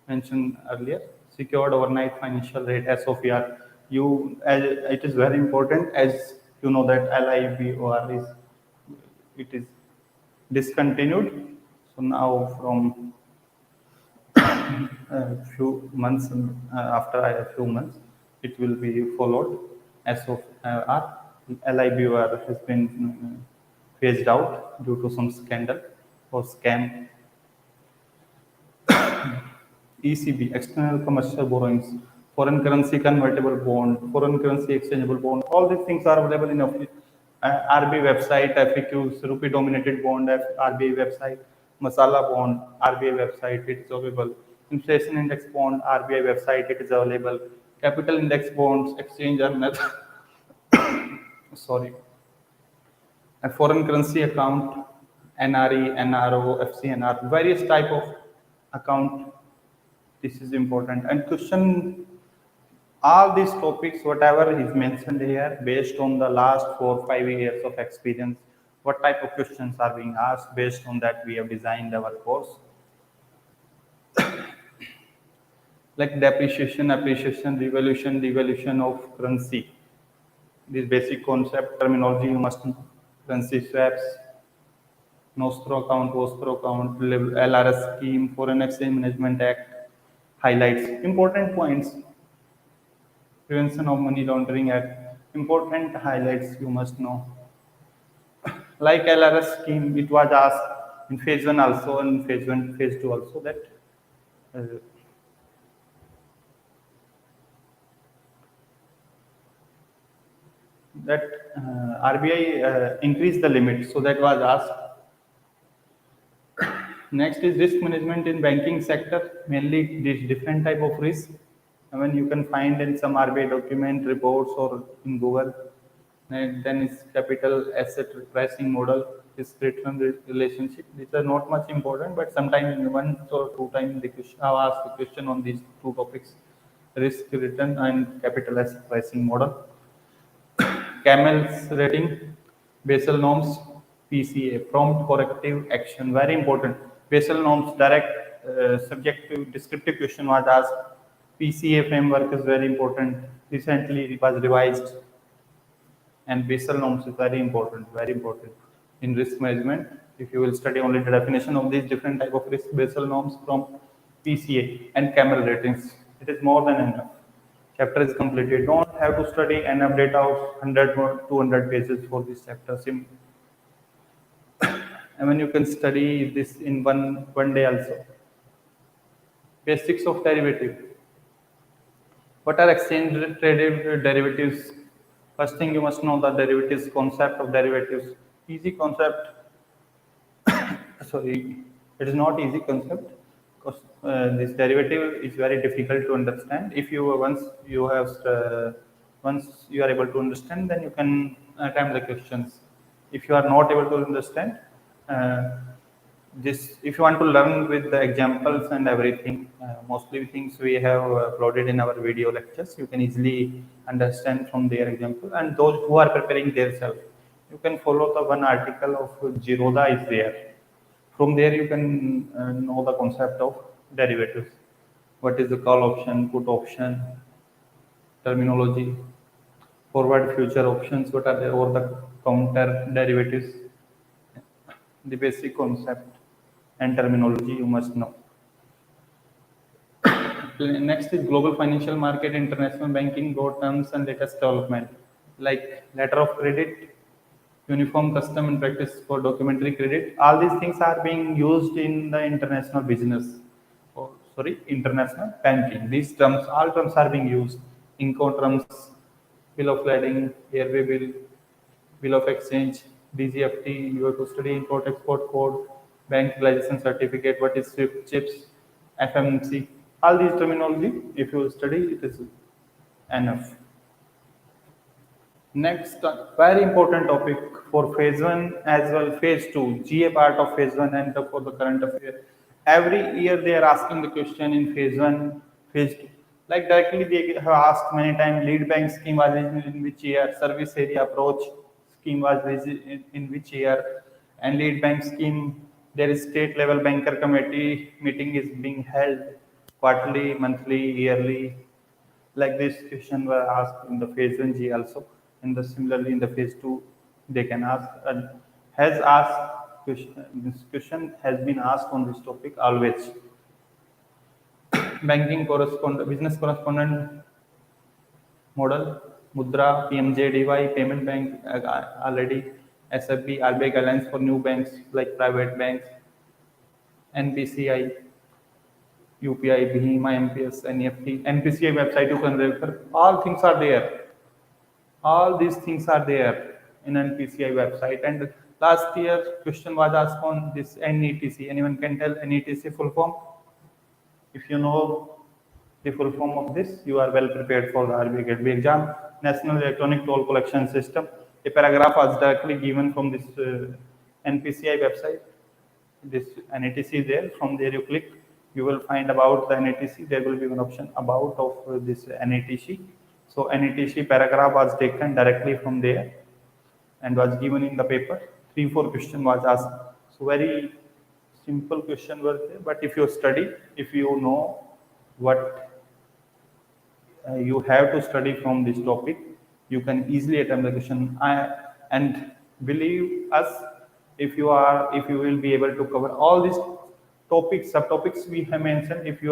mentioned earlier. Secured overnight financial rate, SOFR. It is very important, as you know that LIBOR is discontinued. So now from a few months after a few months, it will be followed. SOFR, LIBOR has been phased out due to some scandal or scam. ECB, external commercial borrowings, foreign currency convertible bond, foreign currency exchangeable bond, all these things are available in RBI website, FAQs, rupee dominated bond, RBI website, masala bond, RBI website, it is available. Inflation index bond, RBI website, it is available. Capital index bonds, exchange sorry. A foreign currency account, NRE, NRO, FCNR, various type of account. This is important. And question, all these topics, whatever is mentioned here, based on the last 4 or 5 years of experience, what type of questions are being asked, based on that we have designed our course. Like depreciation, appreciation, devaluation of currency. This basic concept, terminology you must know. Currency swaps, Nostro account, Vostro account, LRS scheme, Foreign Exchange Management Act, highlights, important points. Prevention of Money Laundering Act, important highlights you must know. Like LRS scheme, it was asked in phase 1 also, and phase 2 also, that RBI increased the limit, so that was asked. Next is risk management in banking sector, mainly this different type of risk. You can find in some RBI document, reports, or in Google. And then is capital asset pricing model, risk return relationship. These are not much important, but sometimes in 1 or 2 times the question, I have asked the question on these 2 topics: risk return and capital asset pricing model. Camel's rating, Basel norms, PCA, prompt corrective action, very important. Basel norms, direct subjective descriptive question was asked. PCA framework is very important. Recently it was revised, and Basel norms is very important in risk management. If you will study only the definition of these different type of risk, Basel norms, prompt, PCA, and Camel ratings, it is more than enough. Chapter is completed. Don't have to study and update out 100 or 200 pages for this chapter. You can study this in one day also. Basics of derivative. What are exchange traded derivatives? First thing you must know the derivatives, concept of derivatives. Easy concept. Sorry, it is not easy concept, because this derivative is very difficult to understand. If you once you are able to understand, then you can attempt the questions. If you are not able to understand, this, if you want to learn with the examples and everything, mostly things we have uploaded in our video lectures, you can easily understand from their example. And those who are preparing themselves, you can follow the one article of Giroda is there. From there you can know the concept of derivatives. What is the call option, put option, terminology, forward future options, what are there, or the counter derivatives, the basic concept and terminology you must know. Next is global financial market, international banking, broad terms and latest development, like letter of credit, uniform custom and practice for documentary credit. All these things are being used in the international business, or sorry, international banking. These terms, all terms are being used. Incoterms, bill of lading, airway bill, bill of exchange, DGFT. You have to study import export code, bank license certificate, what is SWIFT chips, FMC. All these terminology, if you study, it is enough. Next, very important topic for phase 1 as well phase 2, GA part of phase 1 and for the current affair. Every year they are asking the question in phase 1, phase 2. Like directly they have asked many times, lead bank scheme was in which year, service area approach scheme was in which year, and lead bank scheme, there is state level banker committee meeting is being held quarterly, monthly, yearly. Like this question were asked in the phase 1G also, and similarly in the phase 2 they can ask, and has asked question, this question has been asked on this topic always. Banking correspondent, business correspondent model, Mudra, PMJDY, payment bank, already SFB, RBI guidelines for new banks like private banks, NPCI, UPI, BHIMA, MPS, NEFT, NPCI website you can refer. All things are there. All these things are there in NPCI website. And last year question was asked on this NETC. Anyone can tell NETC full form? If you know the full form of this, you are well prepared for the RBI Grade B exam. National Electronic Toll Collection System. A paragraph was directly given from this NPCI website. This NETC is there. From there you click, you will find about the NETC. There will be one option about of this NETC. So NETC paragraph was taken directly from there and was given in the paper. 3-4 question was asked. So very simple question were there. But if you study, if you know what you have to study from this topic, you can easily attempt the question. And believe us, if you will be able to cover all these topics, subtopics we have mentioned, if you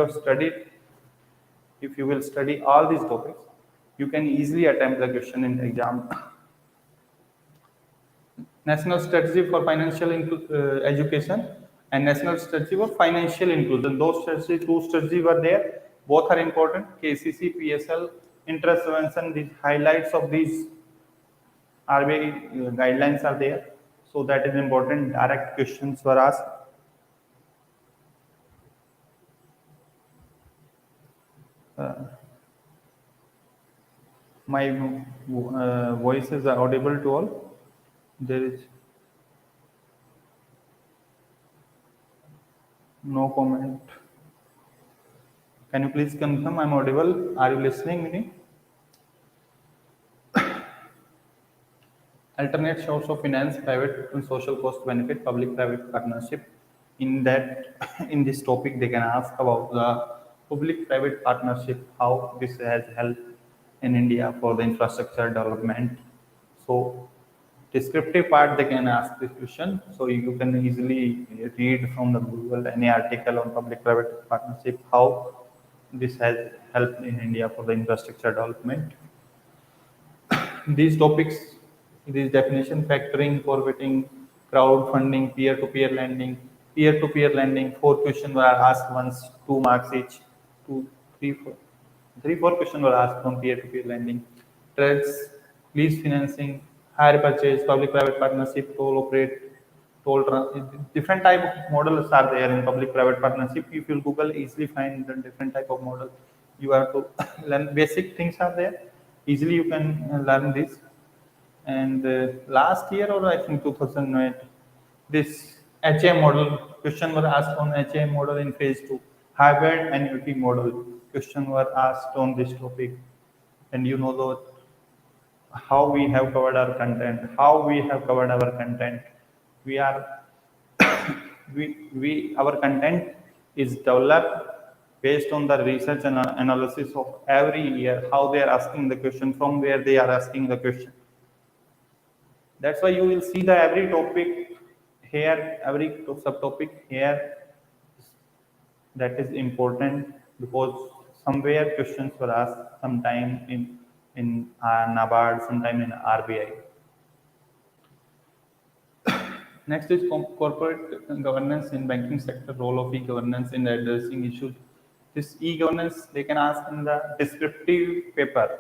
will study all these topics, you can easily attempt the question in the exam. National Strategy for Financial Education and National Strategy for Financial Inclusion. Those two strategies were there. Both are important. KCC, PSL, interest subvention. The highlights of these RBI guidelines are there. So that is important. Direct questions were asked. My voice is audible to all. There is no comment. Can you please confirm I'm audible? Are you listening me? Alternate source of finance, private and social cost benefit, public-private partnership. In this topic, they can ask about the public-private partnership, how this has helped in India for the infrastructure development. So, descriptive part they can ask this question. So you can easily read from the Google any article on public-private partnership, how this has helped in India for the infrastructure development. These topics, these definition, factoring, forwarding, crowdfunding, peer-to-peer lending. Peer-to-peer lending, 4 questions were asked once, 2 marks each. 2, 3, 4. 3-4 questions were asked on peer-to-peer lending. Trades, lease financing, hire purchase, public-private partnership, toll operate, different type of models are there in public-private partnership. If you Google, easily find the different type of model. You have to learn basic things are there. Easily you can learn this. And last year, or I think 2008, this HM model Question were asked on HA model in phase 2. Hybrid annuity model. Question were asked on this topic. And you know that how we have covered our content. How we have covered our content. We are we our content is developed based on the research and analysis of every year, how they are asking the question, from where they are asking the question. That's why you will see the every topic here, every subtopic here, that is important, because somewhere questions were asked sometime in NABARD, sometime in RBI. Next is corporate governance in banking sector, role of e-governance in addressing issues. This e-governance they can ask in the descriptive paper.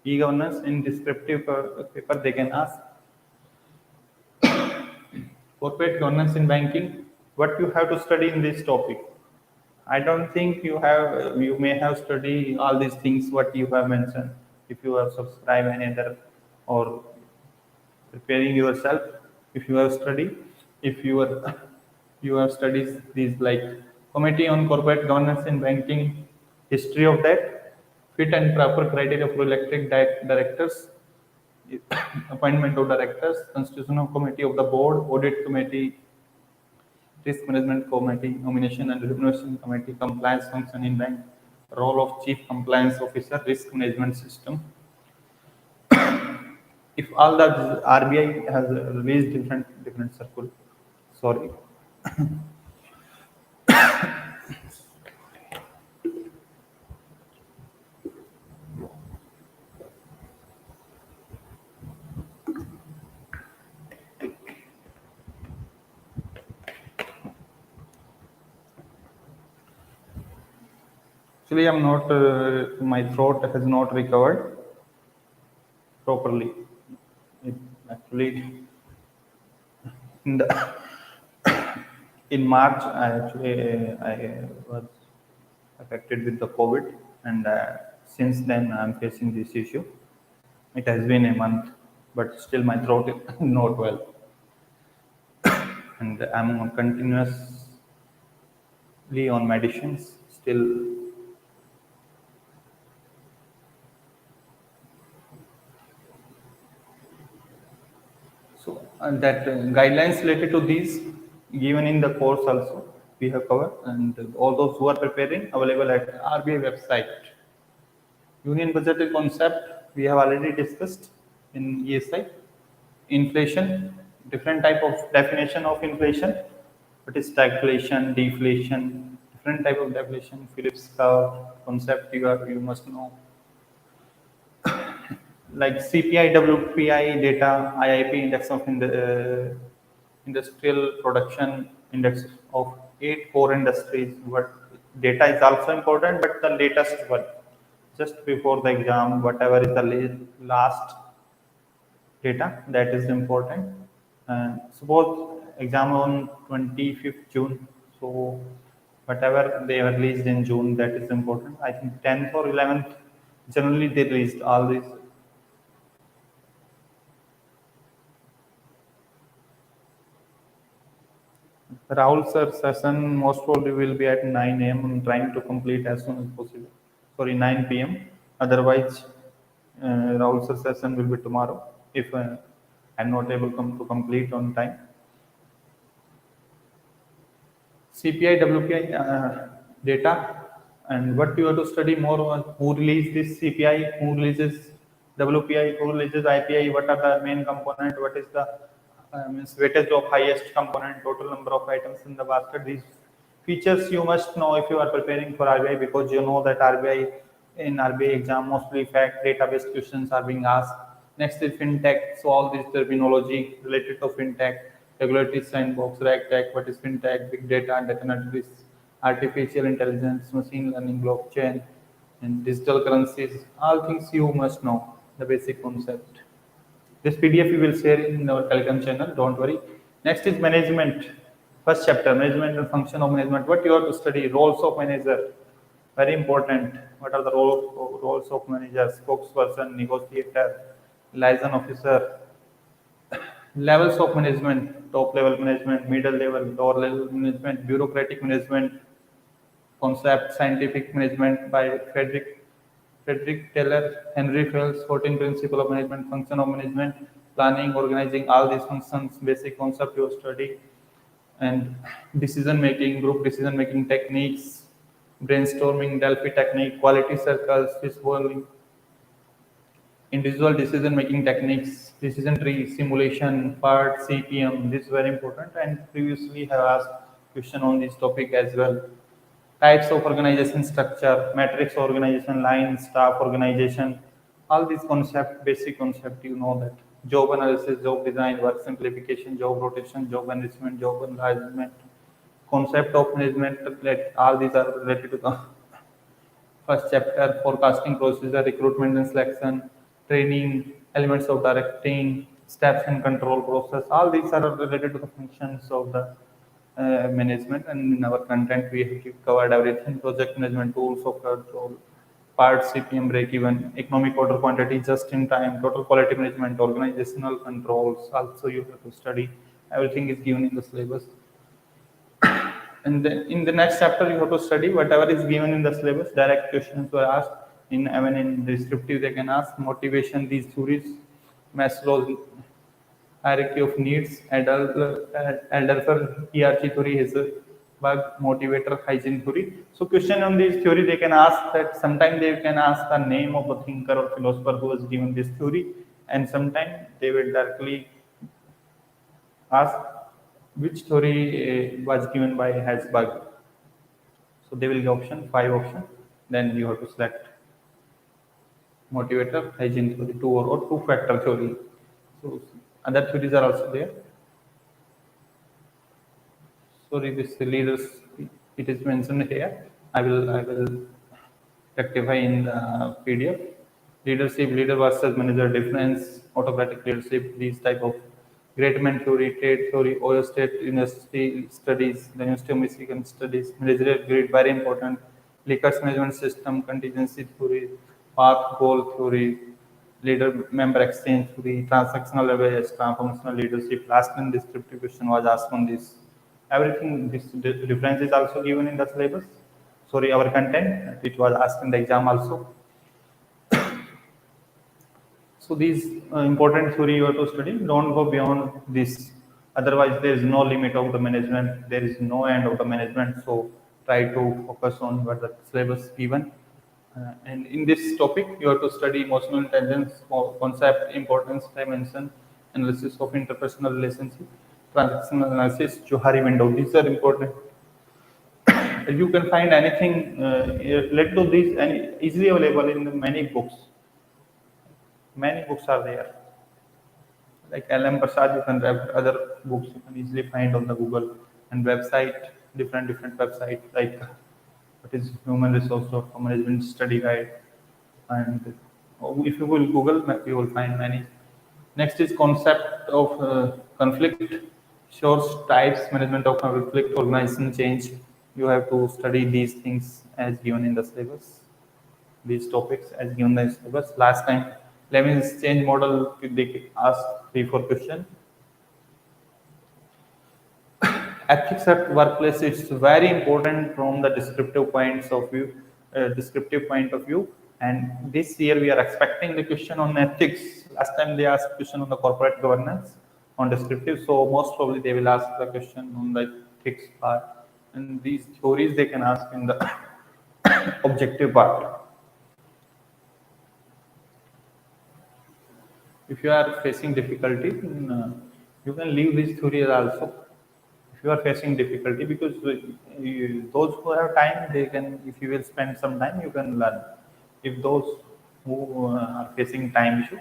E-governance in descriptive paper they can ask. Corporate governance in banking, what you have to study in this topic. I don't think you may have studied all these things what you have mentioned if you have subscribed any other or preparing yourself. If you have studied, if you have studied these like Committee on Corporate Governance in Banking, history of that, fit and proper criteria for elected directors, appointment of directors, constitutional committee of the board, audit committee, risk management committee, nomination and remuneration committee, compliance function in bank, role of chief compliance officer, risk management system. If all the RBI has released different circular, sorry. Actually, I'm not. My throat has not recovered properly. Actually, in March, I was affected with the COVID, and since then I'm facing this issue. It has been a month, but still my throat is not well, and I'm on continuously on medicines still. So that guidelines related to these given in the course also we have covered, and all those who are preparing available at RBI website. Union budget concept we have already discussed in ESI. Inflation, different type of definition of inflation. What is stagflation, deflation, different type of deflation. Phillips curve concept you must know. Like CPI, WPI data, IIP index of industrial production index of 8 core industries. What data is also important, but the latest one, just before the exam, whatever is the last data, that is important. Suppose exam on 25th June, so whatever they were released in June, that is important. I think 10th or 11th, generally they released all these. Rahul sir session most probably will be at 9 a.m. I'm trying to complete as soon as possible. Sorry, 9 p.m. Otherwise, Rahul sir session will be tomorrow if I'm not able to complete on time. CPI, WPI data, and what you have to study more on who released this CPI, who releases WPI, who releases IPI, what are the main component, what is the means weightage of highest component, total number of items in the basket. These features you must know if you are preparing for RBI, because you know that RBI in RBI exam mostly fact database questions are being asked. Next is fintech, so all this terminology related to fintech, regulatory sandbox, RegTech, what is fintech, big data, data analytics, artificial intelligence, machine learning, blockchain, and digital currencies. All things you must know the basic concept. This PDF we will share in our Telegram channel, don't worry. Next is management. First chapter, management and function of management. What you have to study, roles of manager, very important. What are the roles of manager, spokesperson, negotiator, liaison officer, levels of management, top level management, middle level, lower level management, bureaucratic management, concept, scientific management by Frederick Taylor, Henry Fels, 14 principle of management, function of management, planning, organizing, all these functions, basic concept you study, and decision making, group decision making techniques, brainstorming, Delphi technique, quality circles, fishbowling, individual decision making techniques, decision tree, simulation, part, CPM. This is very important, and previously have asked question on this topic as well. Types of organization structure, matrix organization, line, staff organization, all these concept, basic concept, you know that. Job analysis, job design, work simplification, job rotation, job enrichment, job enlargement, concept of management, all these are related to the first chapter, forecasting procedure, recruitment and selection, training, elements of directing, steps and control process. All these are related to the functions of the management. And in our content, we have covered everything: project management tools of control, part CPM break even, economic order quantity, just in time, total quality management, organizational controls. Also, you have to study. Everything is given in the syllabus. And then in the next chapter, you have to study whatever is given in the syllabus. Direct questions were asked. Even in descriptive, they can ask motivation, these theories, Maslow's hierarchy of needs, Alderfer hierarchy theory, Heisenberg motivator hygiene theory. So, question on this theory, they can ask that. Sometimes they can ask the name of a thinker or philosopher who has given this theory, and sometimes they will directly ask which theory was given by Heisenberg. So they will give option, 5 options. Then you have to select motivator, hygiene theory, or two-factor theory. So other theories are also there. Sorry, this leaders, it is mentioned here. I will rectify in the PDF. Leadership, leader versus manager difference, autocratic leadership, these type of great man theory, trade theory, Ohio State University studies, the University of Michigan studies, managerial grid, very important, Likers management system, contingency theory, path goal theory, leader member exchange theory, transactional leverage, transformational leadership. Last and descriptive question was asked on this. Everything, this difference is also given in the syllabus. Sorry, our content, it was asked in the exam also. So these important theory you have to study. Don't go beyond this. Otherwise, there is no limit of the management. There is no end of the management. So try to focus on what the syllabus given. And in this topic, you have to study emotional intelligence, concept, importance, dimension, analysis of interpersonal relationship, transactional analysis, Johari window. These are important. You can find anything related to these and easily available in many books. Many books are there. Like L.M. Prasad, you can read other books you can easily find on the Google and website, different websites like what is Human Resource Management Study Guide, and if you will Google map, you will find many. Next is concept of conflict, source types, management of conflict, organization change. You have to study these things as given in the syllabus. These topics as given in the syllabus. Last time, Levin's change model, they asked 3-4 questions. Ethics at workplace is very important from the descriptive points of view. And this year we are expecting the question on ethics. Last time they asked question on the corporate governance on descriptive, so most probably they will ask the question on the ethics part. And these theories they can ask in the objective part. If you are facing difficulty, you can leave these theories also. If you are facing difficulty, because those who have time, they can. If you will spend some time, you can learn. If those who are facing time issue,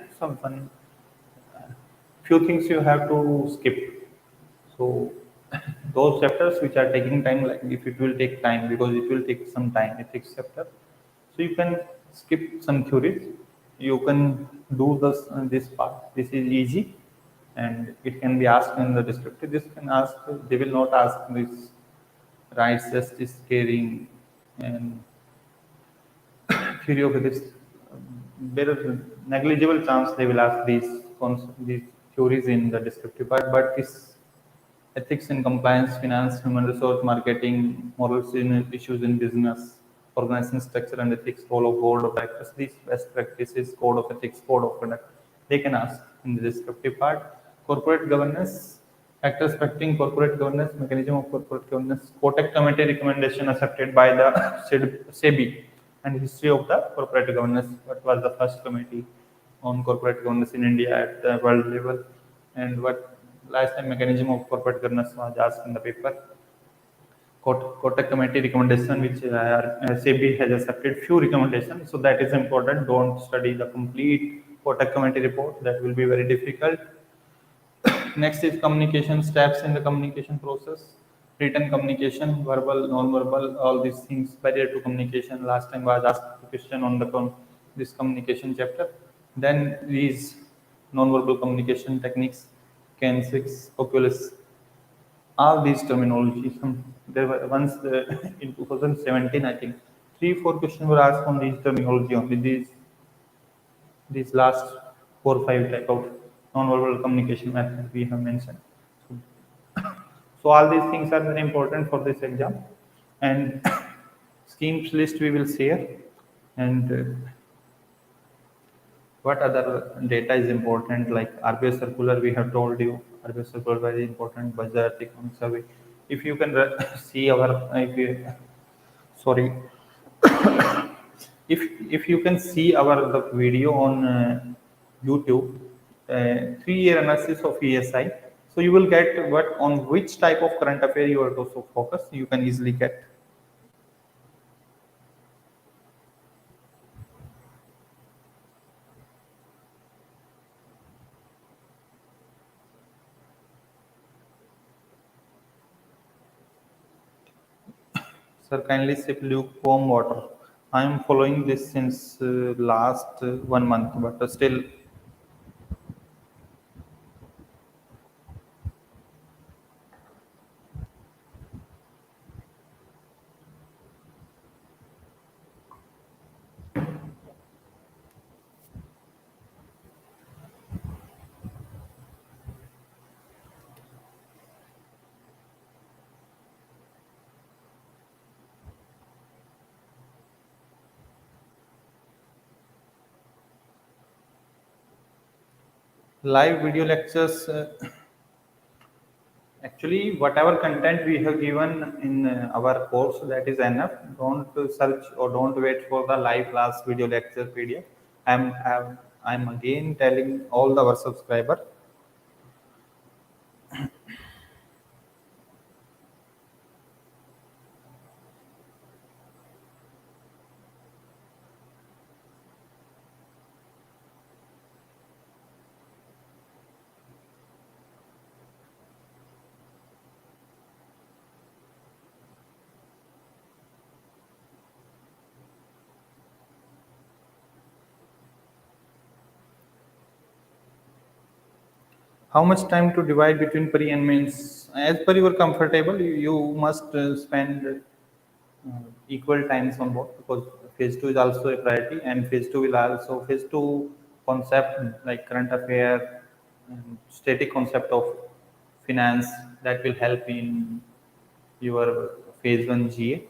few things you have to skip. So those chapters which are taking time, like if it will take time, because it will take some time, ethics chapter. So you can skip some theories. You can do this part. This is easy, and it can be asked in the descriptive. This can ask. They will not ask this rights, justice, caring, and theory of this. There is negligible chance they will ask these theories in the descriptive part. But this ethics in compliance, finance, human resource, marketing, morals in issues in business, organization structure and ethics, role of board of directors, these best practices, code of ethics, code of conduct, they can ask in the descriptive part. Corporate governance, factors affecting corporate governance, mechanism of corporate governance, Kotak committee recommendation accepted by the SEBI, and history of the corporate governance, what was the first committee on corporate governance in India at the world level, and what last time mechanism of corporate governance was asked in the paper. Kotak committee recommendation, which SEBI has accepted few recommendations, so that is important. Don't study the complete Kotak committee report; that will be very difficult. Next is communication steps in the communication process. Written communication, verbal, non-verbal, all these things, barrier to communication. Last time was asked a question on the this communication chapter. Then these non-verbal communication techniques, K6, Oculus, all these terminologies. There were once in 2017, I think, 3-4 questions were asked on these terminology only. These last 4-5 type of non-verbal communication methods we have mentioned. So all these things are very important for this exam, and schemes list we will share, and what other data is important, like RBI circular we have told you. RBI circular very important, budget, economic survey. If you can see our, if you, sorry, if you can see our the video on YouTube, 3-year analysis of ESI, so you will get what on which type of current affair you are to focus. You can easily get. Sir, kindly sip lukewarm water. I am following this since last 1 month, but still. Live video lectures, actually, whatever content we have given in our course, that is enough. Don't search or don't wait for the live class video lecture PDF. I'm again telling all our subscribers. How much time to divide between pre and mains? As per your comfortable, you must spend equal times on both, because phase 2 is also a priority, and phase 2 will also phase 2 concept like current affair, static concept of finance, that will help in your phase 1 GA.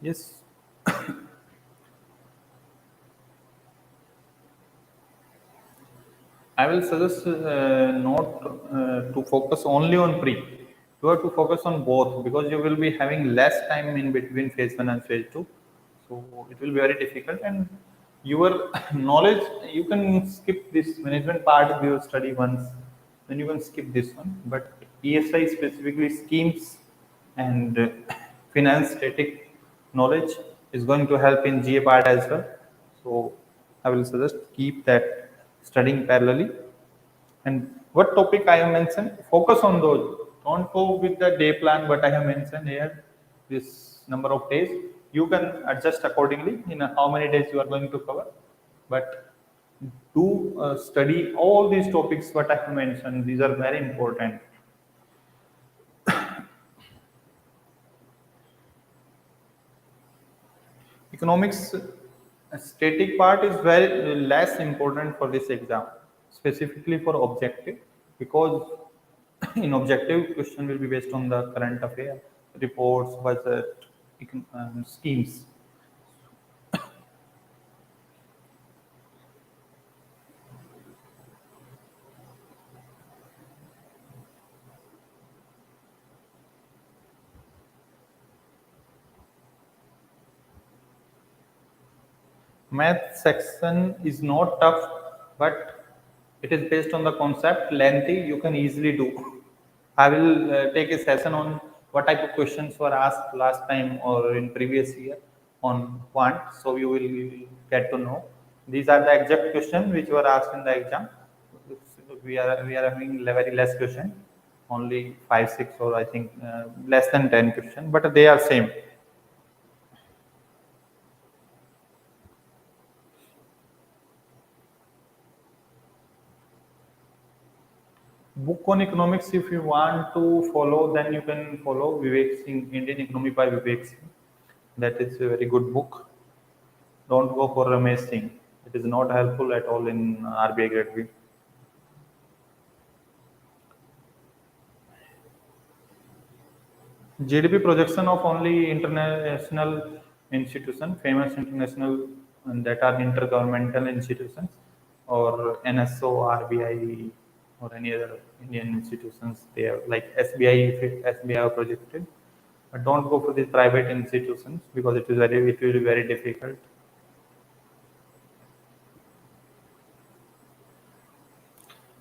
Yes. I will suggest not to focus only on pre. You have to focus on both, because you will be having less time in between phase 1 and phase 2. So it will be very difficult, and your knowledge, you can skip this management part if you study once, then you can skip this one. But ESI, specifically schemes and finance static knowledge, is going to help in GA part as well. So I will suggest keep that studying parallelly. And what topic I have mentioned, focus on those. Don't go with the day plan what I have mentioned here, this number of days. You can adjust accordingly in how many days you are going to cover. But do study all these topics what I have mentioned. These are very important. Economics static part is very less important for this exam, specifically for objective, because in objective question will be based on the current affair, reports, budget, schemes. Math section is not tough, but it is based on the concept. Lengthy, you can easily do. I will take a session on what type of questions were asked last time or in previous year on quant, so you will get to know. These are the exact questions which were asked in the exam. We are having very less question, only 5, 6, or I think less than 10 questions, but they are same. Book on economics, if you want to follow, then you can follow Vivek Singh, Indian Economy by Vivek Singh. That is a very good book. Don't go for Ramesh Singh. It is not helpful at all in RBI Grade B. GDP projection of only international institution, famous international, and that are intergovernmental institutions, or NSO, RBI, or any other Indian institutions. They are like SBI, if SBI are projected. But don't go for these private institutions because it will be very difficult.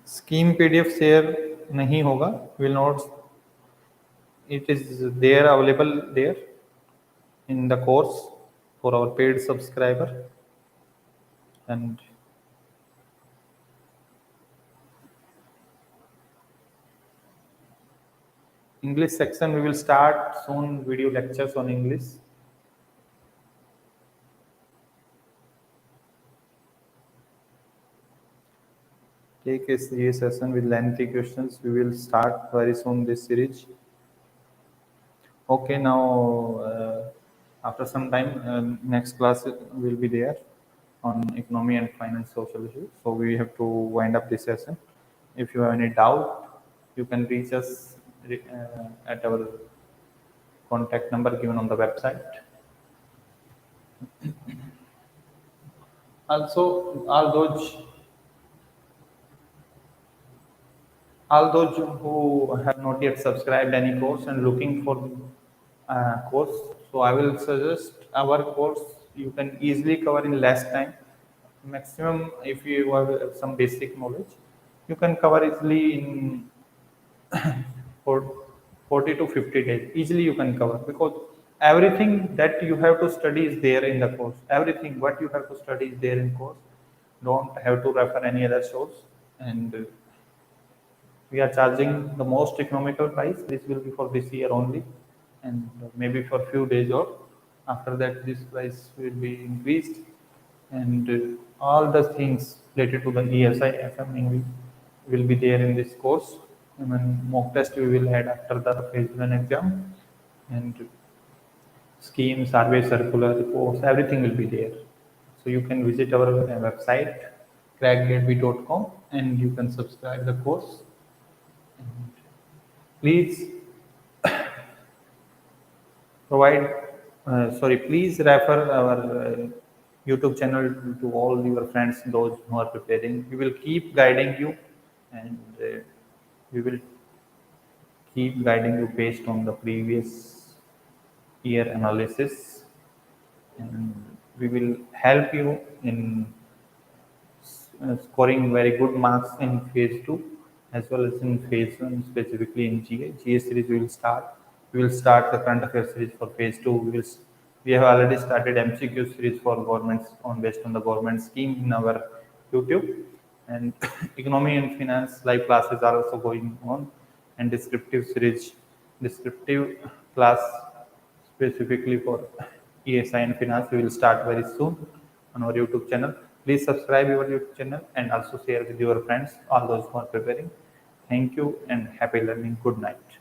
Scheme PDF share नहीं होगा, will not. It is there available there in the course for our paid subscriber, and English section we will start soon, video lectures on English. Take a series session with lengthy questions. We will start very soon this series. Okay, now after some time, next class will be there on economy and finance social issues. So we have to wind up this session. If you have any doubt, you can reach us at our contact number given on the website. Also, all those who have not yet subscribed any course and looking for course, so I will suggest our course. You can easily cover in less time. Maximum, if you have some basic knowledge, you can cover easily in for 40 to 50 days. Easily you can cover, because everything that you have to study is there in the course. Everything what you have to study is there in course. Don't have to refer any other source. And we are charging the most economical price. This will be for this year only, and maybe for few days, or after that this price will be increased. And all the things related to the ESI, FME will be there in this course. And then mock test we will add after the phase 1 exam, and schemes, survey, circular reports, everything will be there. So you can visit our website crackgateby.com and you can subscribe the course. And please please refer our YouTube channel to all your friends, those who are preparing. We will keep guiding you, and we will keep guiding you based on the previous year analysis, and we will help you in scoring very good marks in phase 2 as well as in phase 1, specifically in GA. GA series we will start. We will start the current affairs series for phase 2. We have already started MCQ series for governments based on the government scheme in our YouTube, and economy and finance live classes are also going on, and descriptive class specifically for ESI and finance we will start very soon on our YouTube channel. Please subscribe our YouTube channel and also share with your friends, all those who are preparing. Thank you and happy learning. Good night.